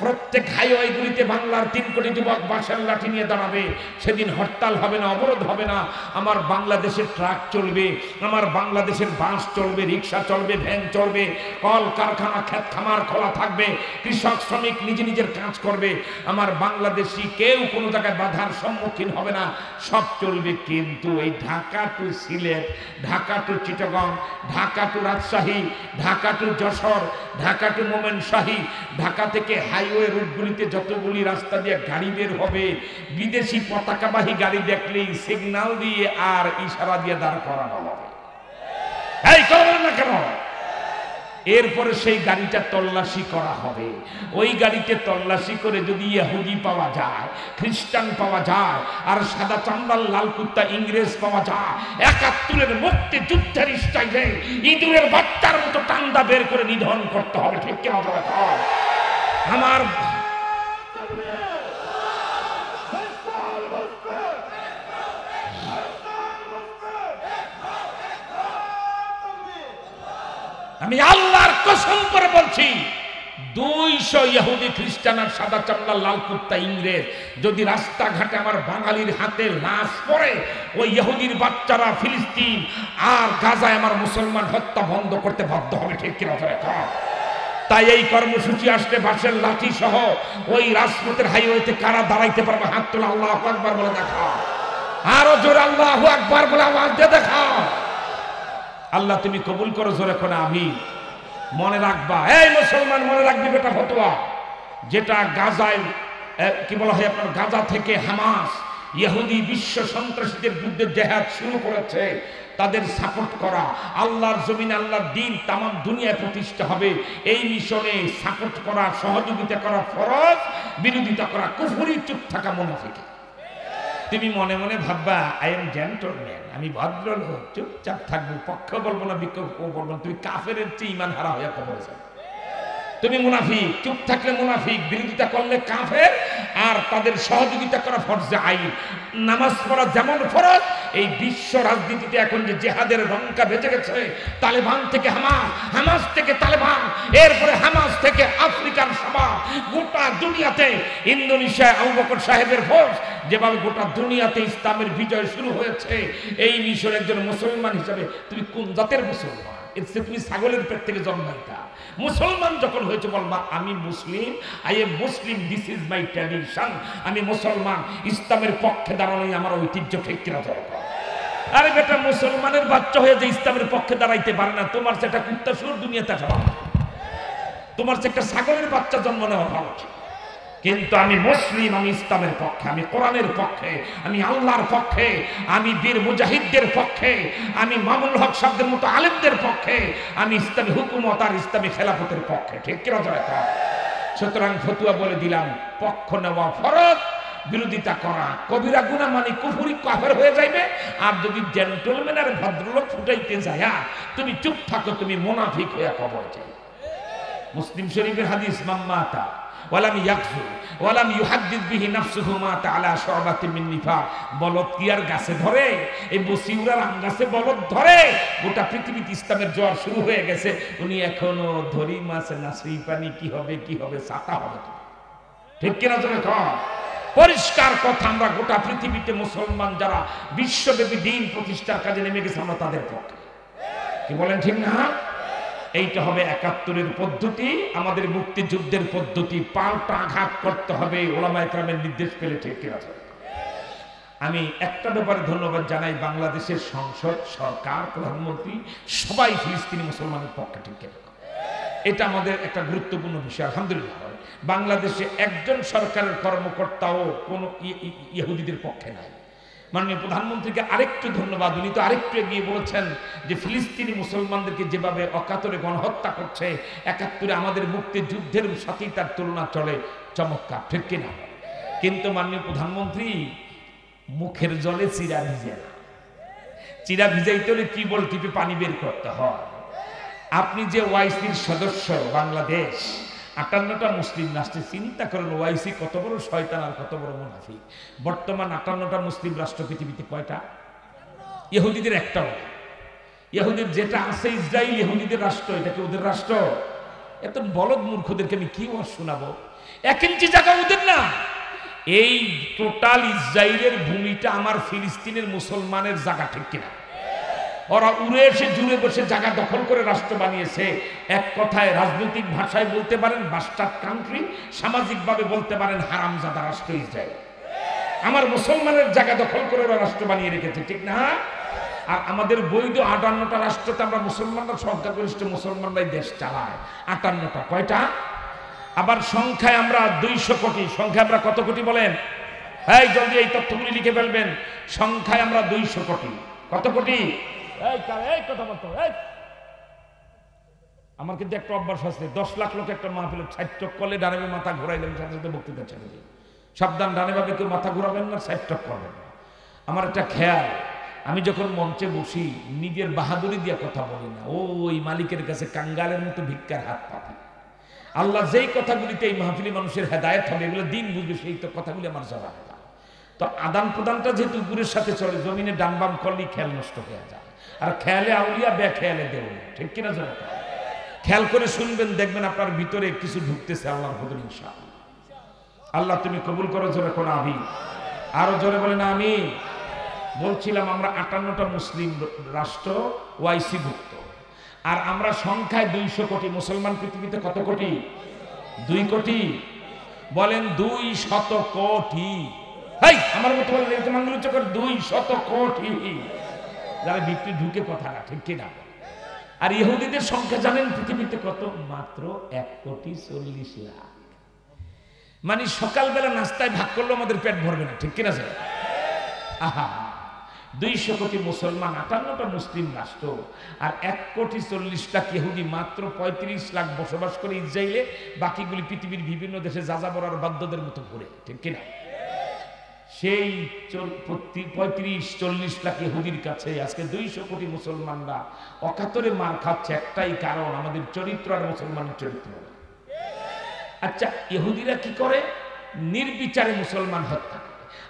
প্রত্যেক হাইওয়েগুলিতে বাংলার ৩ কোটি যুবক বাঁশের লাঠি নিয়ে দাঁড়াবে। সেদিন হরতাল হবে না, অবরোধ হবে না, আমার বাংলাদেশের ট্রাক চলবে, আমার বাংলাদেশের বাস চলবে, রিক্সা চলবে, ভ্যান চলবে, কল কারখানা ক্ষেত খামার খোলা থাকবে, কৃষক শ্রমিক নিজে নিজের কাজ করবে, আমার বাংলাদেশি কেউ কোনো জায়গায় বাধার সম্মুখীন হবে না, সব চলবে। কিন্তু এই Dhaka to Sylhet, Dhaka to Chittagong, Dhaka to Rajshahi, Dhaka to Jessore, Dhaka to Mymensingh, Dhaka থেকে হাইওয়ে রুটগুলিতে যতগুলি রাস্তা দিয়ে গাড়ি বের হবে, বিদেশি পতাকাবাহী গাড়ি দেখলেই সিগন্যাল দিয়ে আর ইশারা দিয়ে দাঁড় করানো হবে। এই করবেন না কেন? এরপরে সেই গাড়িটা তল্লাশি করা হবে। ওই গাড়িতে তল্লাশি করে যদি ইহুদি পাওয়া যায়, খ্রিস্টান পাওয়া যায়, আর সাদা চামড়ার লাল কুত্তা ইংরেজ পাওয়া যায়, ৭১-এর মুক্তি যুদ্ধের স্টাইলে ইঁদুরের বাচ্চার মতো টান্দা বের করে নিধন করতে হবে। ঠিক কেন? আমার আমি আল্লাহর কসম করে বলছি, 200 ইহুদি খ্রিস্টান আর সাদা চামড়া লাল কুত্তা ইংরেজ যদি রাস্তাঘাটে আমার বাঙালির হাতে লাশ পড়ে, ওই ইহুদির বাচ্চারা ফিলিস্তিন আর গাজায় আমার মুসলমান হত্যা বন্ধ করতে বাধ্য হবে। ঠিক কিনা? তাই এই কর্মসূচি আসলে বাঁশের লাঠি সহ ওই রাজপথের হাইওয়েতে কারা দাঁড়াইতে পারবে? হাত তোলা, আল্লাহু আকবার বলে দেখা, আরো জোরে আল্লাহু আকবার বলে আওয়াজ দিয়ে দেখা। আল্লাহ তুমি কবুল করো, জোরে করে আমি। মনে রাখবা, এই মুসলমান মনে রাখবি বেটা ফতোয়া, যেটা গাজায় কি বলা হয় আপনার, গাজা থেকে হামাস ইহুদি বিশ্ব সন্ত্রাসীদের বিরুদ্ধে জিহাদ শুরু করেছে, তাদের সাপোর্ট করা, আল্লাহর জমিনে আল্লাহর দ্বীন তাম দুনিয়ায় প্রতিষ্ঠা হবে, এই মিশনে সাপোর্ট করা, সহযোগিতা করা ফরজ, বিরোধিতা করা কুফরি, চুপ থাকা মুনাফিক। তুমি মনে মনে ভাববা আই এম জেন্টলম্যান, আমি ভদ্রলোক, চুপচাপ থাকবো, পক্ষ বলবো না, বিক্ষোভ বলবো না, তুমি কাফেরের চেয়ে ঈমান হারা হয়ে কবরে যাবে। তুমি মুনাফিক, চুপ থাকলে মুনাফিক, বিরোধিতা করলে কাফের, আর তাদের সহযোগিতা করা ফরজে আইন। নামাজ পড়া যেমন ফরজ, এই বিশ্ব রাজনীতিতে এখন যে জিহাদের রংকা বেঁচে গেছে, তালেবান থেকে হামাস, হামাস থেকে তালেবান, এরপরে হামাস থেকে আফ্রিকান সভা, গোটা দুনিয়াতে ইন্দোনেশিয়ায় আবু বকর সাহেবের ফোর্স যেভাবে গোটা দুনিয়াতে ইসলামের বিজয় শুরু হয়েছে, এই মিশর একজন মুসলমান হিসাবে তুমি কোন জাতের মুসলমান? তুমি ছাগলের পেট থেকে জন্মাইতা। মুসলমান যখন হয়েছে বলবা আমি মুসলিম, I am Muslim, this is my tradition, আমি মুসলমান, ইসলামের পক্ষে দাঁড়ানোই আমার ঐতিহ্য। ঠিক কিনা? আরে বেটা, মুসলমানের বাচ্চা হয়ে যে ইসলামের পক্ষে দাঁড়াইতে পারে না, তোমার সেটা কুত্তা সুর দুনিয়াতে আসা, তোমার সে একটা ছাগলের বাচ্চা জন্ম নেওয়া ভালো। কিন্তু আমি মুসলিম, আমি ইসলামের পক্ষে, আমি কোরআনের পক্ষে, আমি আল্লাহর পক্ষে, আমি বীর মুজাহিদদের পক্ষে, আমি মামুনুল হক সাহেবদের মতো আলেমদের পক্ষে, আমি ইসলামী হুকুমত আর ইসলামী খেলাফতের পক্ষে। ঠিক কিনা? সুতরাং ফতুয়া বলে দিলাম, পক্ষ নেওয়া ফরজ, বিরোধিতা করা কবিরা গুনাহ, মানে কুফরি, কাফের হয়ে যাইবে। আর যদি জেন্টলম্যান আর ভদ্রলোক ফুটাইতে যায়, তুমি চুপ থাকো, তুমি মুনাফিক হয়ে কবর যাই। মুসলিম শরীফের হাদিস, মাম্মাতা ওয়ালাম ইয়াকফু ওয়ালাম ইউহাদ্দিস বিহি নাফসুহু মাতা আলা শুবাতিন মিন নিফাক। বলদ কি আর গাছে ধরে? এই বসিউরার আম গাছে বলদ ধরে? গোটা পৃথিবীতে ইসলামের জোয়ার শুরু হয়ে গেছে, উনি এখনো ধরি মাছে না, সেই পানি কি হবে, কি হবে, ছাতা হবে। ঠিক কিনা? তুমি কম পরিষ্কার কথা, আমরা গোটা পৃথিবীতে মুসলমান যারা বিশ্বব্যাপী দ্বীন প্রতিষ্ঠার কাজে নেমে গেছে, আমরা তাদের পক্ষে। কি বলেন ঠিক না? এইটা হবে ৭১-এর পদ্ধতি, আমাদের মুক্তিযুদ্ধের পদ্ধতি। পাল্টা আঘাত করতে হবে ওলামায়ে কেরামের নির্দেশ পেলে। ঠিক কিনা? আমি একটা ব্যাপারে ধন্যবাদ জানাই, বাংলাদেশের সংসদ, সরকার, প্রধানমন্ত্রী সবাই ফিলিস্তিনি মুসলমানের পক্ষে ঠিক আছে। এটা আমাদের একটা গুরুত্বপূর্ণ বিষয়। আলহামদুলিল্লাহ বাংলাদেশে একজন সরকারের কর্মকর্তাও কোনো ইহুদিদের পক্ষে নাই। মাননীয় প্রধানমন্ত্রীকে আরেকটু ধন্যবাদ, উনি তো আরেকটু এগিয়ে বলেছেন যে ফিলিস্তিনি মুসলমানদেরকে যেভাবে অকাতরে গণহত্যা করছে, ৭১ আমাদের মুক্তিযুদ্ধের সাথেই তার তুলনা চলে, চমৎকার, ঠিক কিনা? কিন্তু মাননীয় প্রধানমন্ত্রী মুখের জলে চিরা ভিজে না, চিরা ভিজাইতে হলে কি বল টিপে পানি বের করতে হয়। আপনি যে ওআইসির সদস্য, বাংলাদেশ ৫৮টা মুসলিম রাষ্ট্রে, চিন্তা করেন ওআইসি কত বড় শয়তান আর কত বড় মুনাফিক। বর্তমান ৫৮টা মুসলিম রাষ্ট্র পৃথিবীতে কয়টা? ইহুদিদের একটাও। ইহুদির যেটা আছে ইসরায়েল ইহুদিদের রাষ্ট্র, এটা কি ওদের রাষ্ট্র? এত বলদ মূর্খদেরকে আমি কি ওয়াজ শোনাবো? ১ ইঞ্চি জায়গা ওদের না। এই টোটাল ইসরায়েলের ভূমিটা আমার ফিলিস্তিনের মুসলমানের জায়গা, ঠিক কিনা? ওরা উড়ে এসে জুড়ে বসে জায়গা দখল করে রাষ্ট্র বানিয়েছে। এক কথায় রাজনৈতিক ভাষায় বলতে পারেন বাস্টার্ড কান্ট্রি, সামাজিকভাবে বলতে পারেন হারামজাদা রাষ্ট্র ইসরায়েল। আমার মুসলমানের জায়গা দখল করে ওরা রাষ্ট্র বানিয়ে রেখেছে, ঠিক না? আর আমাদের বৈধ ৫৮টা রাষ্ট্রতে আমরা মুসলমানরা, সংখ্যাগরিষ্ঠ মুসলমানরাই দেশ চালায়। ৫৮টা কয়টা? আবার সংখ্যায় আমরা ২০০ কোটি। সংখ্যা আমরা কত কোটি বলেন? এই জলদি এই তথ্যগুলি লিখে ফেলবেন। সংখ্যায় আমরা ২০০ কোটি। কত কোটি? কথা বলতো। আমার কিন্তু একটা অভ্যাস আছে, ১০ লাখ লোক একটা মাহফিলে ৬০ টক করলে ডানে মাথা ঘুরাইলেন, সাথে সাথে বক্তৃতা ছেড়ে দিই। সাবধান, ডানে ভাবে কেউ মাথা ঘুরাবেন না, ৬০ টক করবেন না। আমার একটা খেয়াল, আমি যখন মঞ্চে বসি নিজের বাহাদুরি দিয়ে কথা বলি না, ওই মালিকের কাছে কাঙ্গালের মতো ভিক্ষার হাত পাতি। আল্লাহ যেই কথাগুলিতে এই মাহফিলি মানুষের হেদায়েত হবে, এগুলো দিন বুঝবে, সেই তো কথাগুলি আমার জবাব। তো আদান প্রদানটা যেহেতু উপরের সাথে চলে, জমিনে ডান বাম করলেই খেয়াল নষ্ট হয়ে যায়। আর খেয়ালে আউলিয়া, বে খেয়ালে দেউল, ঠিক কিনা? জন্য খেয়াল করে শুনবেন, দেখবেন আপনার ভিতরে কিছু ঢুকতেছে। আল্লাহর হুকুম ইনশাআল্লাহ। আল্লাহ তুমি কবুল করো, জোরে কোন আমিন। আরো জোরে বলেন আমিন। বলছিলাম আমরা ৫৮টা মুসলিম রাষ্ট্র ওআইসি ভুক্ত, আর আমরা সংখ্যায় ২০০ কোটি। মুসলমান পৃথিবীতে কত কোটি? ২ কোটি। বলেন ২০০ কোটি। আমার মতো বলেন ২০০ কোটি। যারা ভিতরে ঢুকে কথা না, ঠিক কিনা? আর ইহুদিদের সংখ্যা জানেন পৃথিবীতে কত? মাত্র ১,৪০,০০,০০০। মানে সকালবেলা নাস্তায় ভাগ করলেও আমাদের পেট ভরবে না, ঠিক কিনা? আহা, ২০০ কোটি মুসলমান, ৫৮টা মুসলিম রাষ্ট্র, আর ১,৪০,০০,০০০ ইহুদি, মাত্র ৩৫ লাখ বসবাস করে ইসরায়েলে। বাকিগুলি পৃথিবীর বিভিন্ন দেশে যাযাবর বাদ্যদের মতো ঘুরে, ঠিক কিনা? সেই ৩৫-৪০ লাখ ইহুদির কাছে আজকে ২০০ কোটি মুসলমানরা অকাতরে মার খাচ্ছে। একটাই কারণ, আমাদের চরিত্র আর মুসলমানের চরিত্র। আচ্ছা, ইহুদিরা কি করে? নির্বিচারে মুসলমান হত্যা।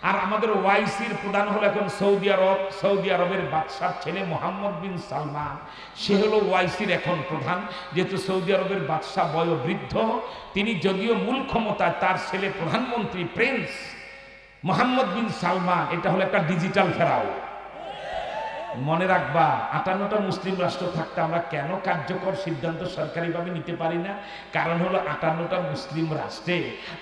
আর আমাদের ওআইসির প্রধান হলো এখন সৌদি আরব। সৌদি আরবের বাদশার ছেলে মোহাম্মদ বিন সালমান, সে হলো ওআইসির এখন প্রধান। যেহেতু সৌদি আরবের বাদশা বয়োবৃদ্ধ, তিনি যদিও মূল ক্ষমতায়, তার ছেলে প্রধানমন্ত্রী প্রিন্স মোহাম্মদ বিন সালমান। এটা হলো একটা ডিজিটাল ফেরাও। মনে রাখবা, ৫৮টা মুসলিম রাষ্ট্র থাকতে আমরা কেন কার্যকর সিদ্ধান্ত সরকারিভাবে নিতে পারি না? কারণ হলো ৫৮টা মুসলিম রাষ্ট্রে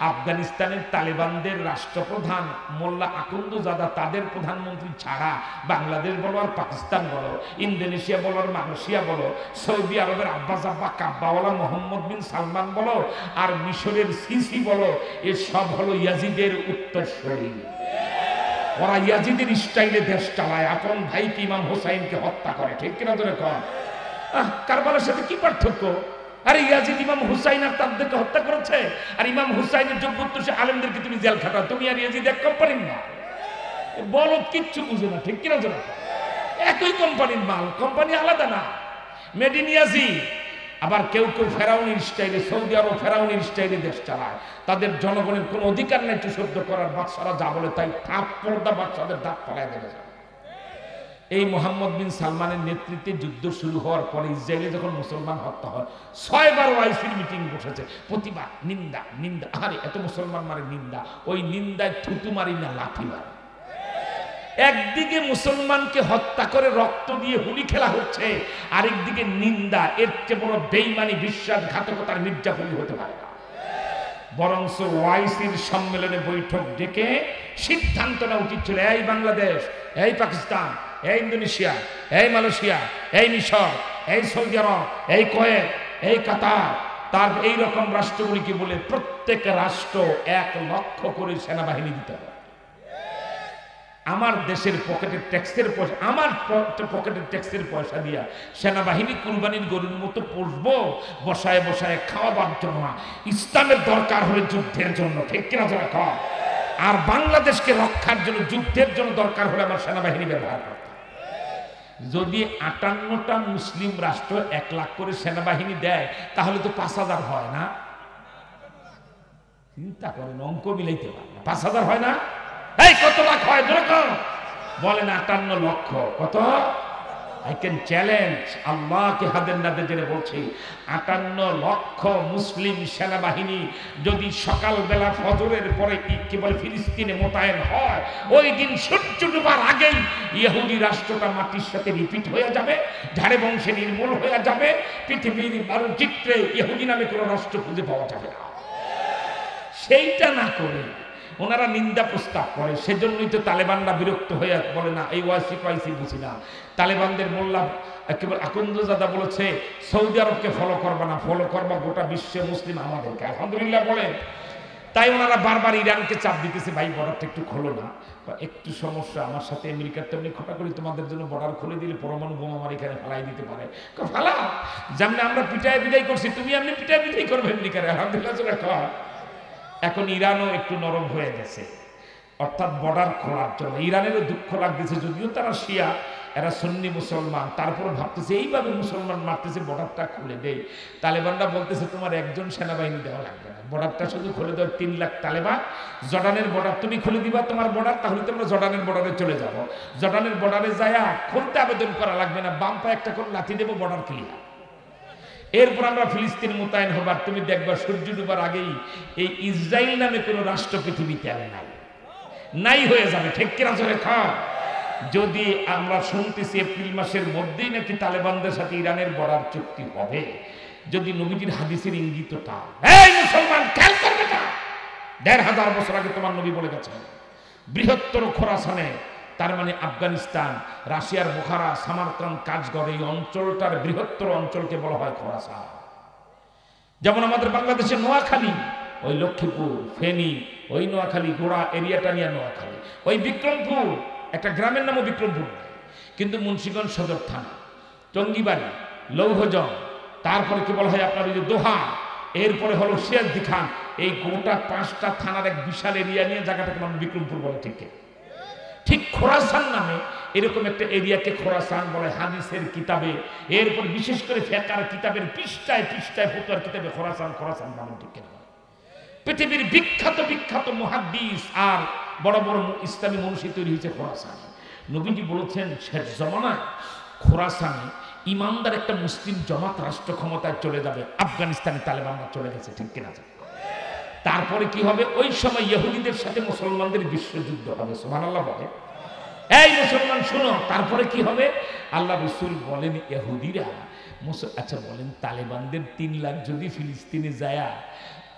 আফগানিস্তানের তালেবানদের রাষ্ট্রপ্রধান মোল্লা আকুন্দজাদা, তাদের প্রধানমন্ত্রী ছাড়া বাংলাদেশ বলো আর পাকিস্তান বলো, ইন্দোনেশিয়া বলো আর মালয়েশিয়া বলো, সৌদি আরবের আব্বাস আব্বা কাব্বাওয়ালা মোহাম্মদ বিন সালমান বলো, আর মিশরের সিসি বলো, এ সব হলো ইয়াজিদের উত্তরসূরি। ওরা ইয়াজিদের স্টাইলে দেশ চালায়, আপন ভাইকে ইমাম হুসাইনকে হত্যা করে, ঠিক কিনা? ধরে কর, কারবালার সাথে কি পার্থক্য? আরে ইয়াজিদ ইমাম হুসাইন আর তাদেরকে হত্যা করেছে, আর ইমাম হুসাইনের যোগ্যত্ব সে আলেমদেরকে তুমি জেল খাটাও। তুমি আর ইয়াজিদ এক কোম্পানির না, বলো কিচ্ছু বুঝে না, ঠিক কিনা? ধরে একই কোম্পানির মাল, কোম্পানি আলাদা না, মেড ইন ইয়াজিদ। আবার কেউ কেউ ফেরাউনের স্টাইলে, সৌদি আরব ফেরাউনের স্টাইলে দেশ চালায়। তাদের জনগণের কোনো অধিকার নেই চুষদ্ধ করার, বাদশারা যা বলে তাই থাপ্পড়দা বাদশাদের দাঁত ফেলায় দেবে। এই মোহাম্মদ বিন সালমানের নেতৃত্বে যুদ্ধ শুরু হওয়ার পরে ইসরায়েলে যখন মুসলমান হত্যা হয়, ৬ বার ওআইসির মিটিং বসেছে, প্রতিবাদ, নিন্দা, নিন্দা। আরে এত মুসলমান মারে নিন্দা, ওই নিন্দায় থুতু মারি না, লাঠি মারে। একদিকে মুসলমানকে হত্যা করে রক্ত দিয়ে হুলি খেলা হচ্ছে, আরেকদিকে নিন্দা। এর চেয়ে বড় বেঈমানি, বিশ্বাসঘাতকতার মির্জাফুলি হতে পারে না। বরঞ্চ ওআইসির সম্মেলনে বৈঠক ডেকে সিদ্ধান্ত নেওয়া উচিত ছিল, এই বাংলাদেশ, এই পাকিস্তান, এই ইন্দোনেশিয়া, এই মালয়েশিয়া, এই মিশর, এই সৌদি আরব, এই কুয়েত, এই কাতার, তার এইরকম রাষ্ট্রগুলিকে বলে প্রত্যেক রাষ্ট্র 1 লক্ষ করে সেনাবাহিনী দিতে হবে। আমার দেশের পকেটের ট্যাক্সের পয়সা, আমার পকেটের ট্যাক্সের পয়সা দিয়া সেনাবাহিনী কুরবানির গরুর মতো পুষবো, বসায় বসায় খাওয়াবার জন্য না, ইসলামের দরকার হলে যুদ্ধের জন্য, ঠিক কিনা যারা খাওয়া। আর বাংলাদেশকে রক্ষার জন্য, যুদ্ধের জন্য দরকার হলে আমার সেনাবাহিনী ব্যবহার করতে। যদি 58টা মুসলিম রাষ্ট্র 1 লাখ করে সেনাবাহিনী দেয়, তাহলে তো 5000 হয় না? চিন্তা করেন, অঙ্ক মিলাইতে পারে না, 5000 হয় না? এই কত লাখ হয় যেরকম বলেন? 58 লক্ষ। কত? আই ক্যান চ্যালেঞ্জ, আল্লাহকে হাদের নাদে জেনে বলছি, 58 লক্ষ মুসলিম সেনাবাহিনী যদি সকালবেলা ফজরের পরে কি বলে ফিলিস্তিনে মোতায়েন হয়, ওই দিন সূর্য ডুবার আগেই ইহুদি রাষ্ট্রটা মাটির সাথে রিপিট হয়ে যাবে, ঝাড়ে বংশে নির্মূল হয়ে যাবে, পৃথিবীর মানচিত্রে ইহুদি নামে কোনো রাষ্ট্র খুঁজে পাওয়া যাবে না। সেইটা না করে ওনারা নিন্দা প্রস্তাব করে, সেজন্যই তো তালেবানরা বিরক্ত হয়ে বলে না এই ওয়াইসি বুঝি না। তালেবানদের মোল্লা একেবারে আকন্দজাদা বলেছে সৌদি আরবকে ফলো করবা না, ফলো করবা গোটা বিশ্বে মুসলিম আমাদেরকে, আলহামদুলিল্লাহ বলেন। তাই ওনারা বারবার ইরানকে চাপ দিতেছে, ভাই বর্ডারটা একটু খোলো না, একটু সমস্যা, আমার সাথে আমেরিকার তেমনি খোটা করি, তোমাদের জন্য বর্ডার খুলে দিলে পরমাণু বোমা আমার এখানে ফালাই দিতে পারে। ফালা, যেমনি আমরা পিটায় বিদায় করছি, তুমি এমনি পিটায় বিদায় করবে আমেরিকারে, আলহামদুলিল্লাহ। এখন ইরানও একটু নরম হয়ে গেছে, অর্থাৎ বর্ডার খোলার জন্য। ইরানেরও দুঃখ লাগতেছে, যদিও তারা শিয়া, এরা সুন্নি মুসলমান, তারপর ভাবতেছে এইভাবে মুসলমান মারতেছে, বর্ডারটা খুলে দেয়। তালেবানরা বলতেছে তোমার একজন সেনাবাহিনী দেওয়া লাগবে না, বর্ডারটা শুধু খুলে দেওয়ার 3 লাখ তালেবান। জর্ডানের বর্ডার তুমি খুলে দিবা তোমার বর্ডার, তাহলে তোমরা জর্ডানের বর্ডারে চলে যাবো। জর্ডানের বর্ডারে যায়া খুলতে আবেদন করা লাগবে না, বাম পায়ে একটা করে লাথি দেবো, বর্ডার ক্লিয়ার। এরপর আমরা ফিলিস্তিন মোতায়েন হবার, তুমি দেখবা সূর্য ডুবার আগেই এই ইসরায়েল নামে কোনো রাষ্ট্র পৃথিবীতে আর নাই হয়ে যাবে, ঠিক কিনা জোরে খা। যদি আমরা শুনতেছি এপ্রিল মাসের মধ্যেই নাকি তালেবানদের সাথে ইরানের বর্ডার চুক্তি হবে, যদি নবীজির হাদিসের ইঙ্গিতটা, এই মুসলমান খেয়াল করবে না, 1500 বছর আগে তোমার নবী বলে গেছেন বৃহত্তর খোরাসানে, তার মানে আফগানিস্তান, রাশিয়ার বুখারা, সামারকান্দ, কাজগড়, এই অঞ্চলটার বৃহত্তর অঞ্চলকে বলা হয় খোরাসান। যেমন আমাদের বাংলাদেশের নোয়াখালী, ওই লক্ষ্মীপুর, ফেনী, ওই নোয়াখালী গোড়া এরিয়াটা নিয়ে নোয়াখালী, ওই বিক্রমপুর, একটা গ্রামের নামও বিক্রমপুর, কিন্তু মুন্সিগঞ্জ সদর থানা, টঙ্গিবাড়ি, লৌহজং, তারপরে কি বলা হয় আপনার ওই যে দোহা, এরপরে হলো সিরাজদি খান, এই গোটা 5টা থানার এক বিশাল এরিয়া নিয়ে জায়গাটাকে মানুষ বিক্রমপুর বলে। ঠিক খোরাসান নামে এরকম একটা এরিয়াকে খোরাসান বলে হাদিসের কিতাবে, এরপর বিশেষ করে ফিকহের কিতাবের পৃষ্ঠায় পৃষ্ঠায় ফতোয়ার কিতাবে খোরাসান খোরাসান নামে ঠিক কিনা। পৃথিবীর বিখ্যাত বিখ্যাত মুহাদ্দিস আর বড় বড় ইসলামী মনীষী তৈরি হয়েছে খোরাসান। নবীজি বলেছেন শেষ জমানায় খোরাসানে ইমানদার একটা মুসলিম জমাত রাষ্ট্র ক্ষমতায় চলে যাবে, আফগানিস্তানে তালেবানরা চলে গেছে, ঠিক কিনা। তারপরে কি হবে? ওই সময় ইহুদিদের সাথে মুসলমানদের বিশ্বযুদ্ধ হবে, সুবহানাল্লাহ বলে। এই মুসলমান শুনো, তারপরে কি হবে? আল্লাহ রাসূল বলেন ইহুদিরা, আচ্ছা বলেন তালেবানদের 3 লাখ যদি ফিলিস্তিনে যায়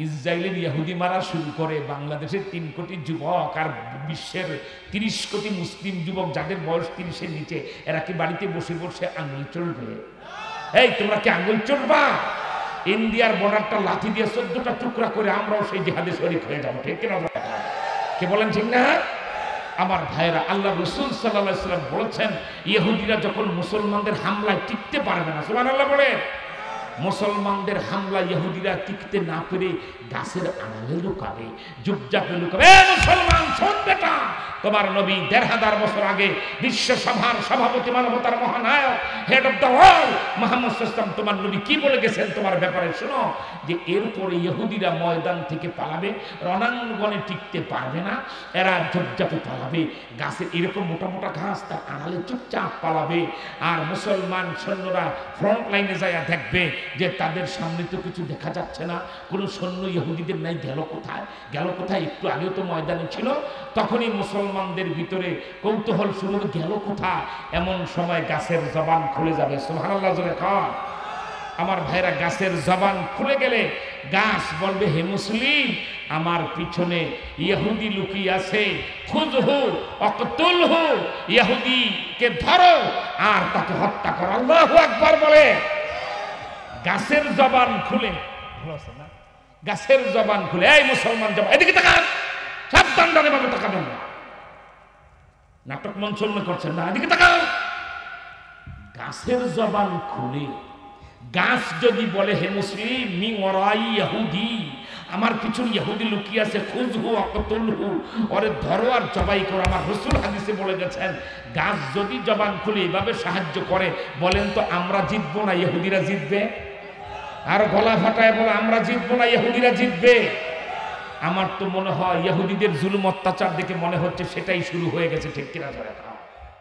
ইসরায়েলের ইহুদি মারা শুরু করে, বাংলাদেশের 3 কোটি যুবক আর বিশ্বের 30 কোটি মুসলিম যুবক যাদের বয়স 30-এর নিচে, এরা কি বাড়িতে বসে বসে আঙুল চলবে? এই তোমরা কি আঙুল চলবা? ইন্ডিয়ার বর্ডারটা লাথি দিয়ে 14টা টুকরা করে আমরাও সেই জিহাদে শরীক হয়ে যাবো, ঠিক কিনা? কে বলেন ঠিক না? আমার ভাইরা, আল্লাহ রাসূল সাল্লাল্লাহু আলাইহি ওয়াসাল্লাম বলেছেন ইহুদিরা যখন মুসলমানদের হামলায় টিকতে পারবে না, সুবহানাল্লাহ বলে, মুসলমানদের হামলা ইহুদিরা টিকতে না পেরে গাছের আড়ালে লুকাবে, চুপচাপে লুকাবে। মুসলমান শোন বেটা, তোমার নবী 1500 বছর আগে বিশ্ব সভার সভাপতি, মানবতার মহানায়ক, head of the world Muhammad সাল্লাল্লাহু আলাইহি ওয়াসাল্লাম তোমার নবী কি বলে গেছেন তোমার ব্যাপারে শোনো, যে এরপরে ইহুদিরা ময়দান থেকে পালাবে, রণাঙ্গনে টিকতে পারবে না, এরা চুপচাপে পালাবে, গাছের এরকম মোটা মোটা ঘাস তার আড়ালে চুপচাপ পালাবে। আর মুসলমান সৈন্যরা ফ্রন্ট লাইনে যায় দেখবে যে তাদের সামনে তো কিছু দেখা যাচ্ছে না, কোনো সৈন্য ইহুদিদের নাই, গেল কোথায় গেল কোথায়, একটু আগেও তো ময়দানে ছিল। তখনই মুসলমানদের ভিতরে কৌতূহল শুরু, গেল কোথায়, এমন সময় গাছের জবান খুলে যাবে, সুবহানাল্লাহ জোরে কর। আমার ভাইরা, গাছের জবান খুলে গেলে গাছ বলবে হে মুসলিম আমার পিছনে ইহুদি লুকিয়ে আছে, খুযহু ওয়াকতুলহু, ইহুদিকে ধরো আর তাকে হত্যা করো। আল্লাহু আকবার বলে। গাছের জবান খুলে, ভালো আছে না? গাছের জবান খুলে, এই মুসলমান জবান এদিকে তাকান, সাবধানে ভাবে তাকাবেন না, নাটক মঞ্চ করছেন না, এদিকে তাকান। গাছের জবান খুলে গাছ যদি বলে হে মুসলিম মি ওরাই ইহুদি, আমার পিছনে ইহুদি লুকিয়ে আছে, খুযহু ওয়াকতুলহু, ওরে ধরো আর জবাই করো। আমার রাসূল হাদিসে বলে গেছেন গাছ যদি জবান খুলে এভাবে সাহায্য করে, বলেন তো আমরা জিতবো না ইহুদিরা জিতবে? আর গলা ফাটায় বলে আমরা জিতবো না ইহুদিরা জিতবে? আমার তো মনে হয় ইহুদিদের জুলুম অত্যাচার দেখে মনে হচ্ছে সেটাই শুরু হয়ে গেছে, ঠিক কিনা?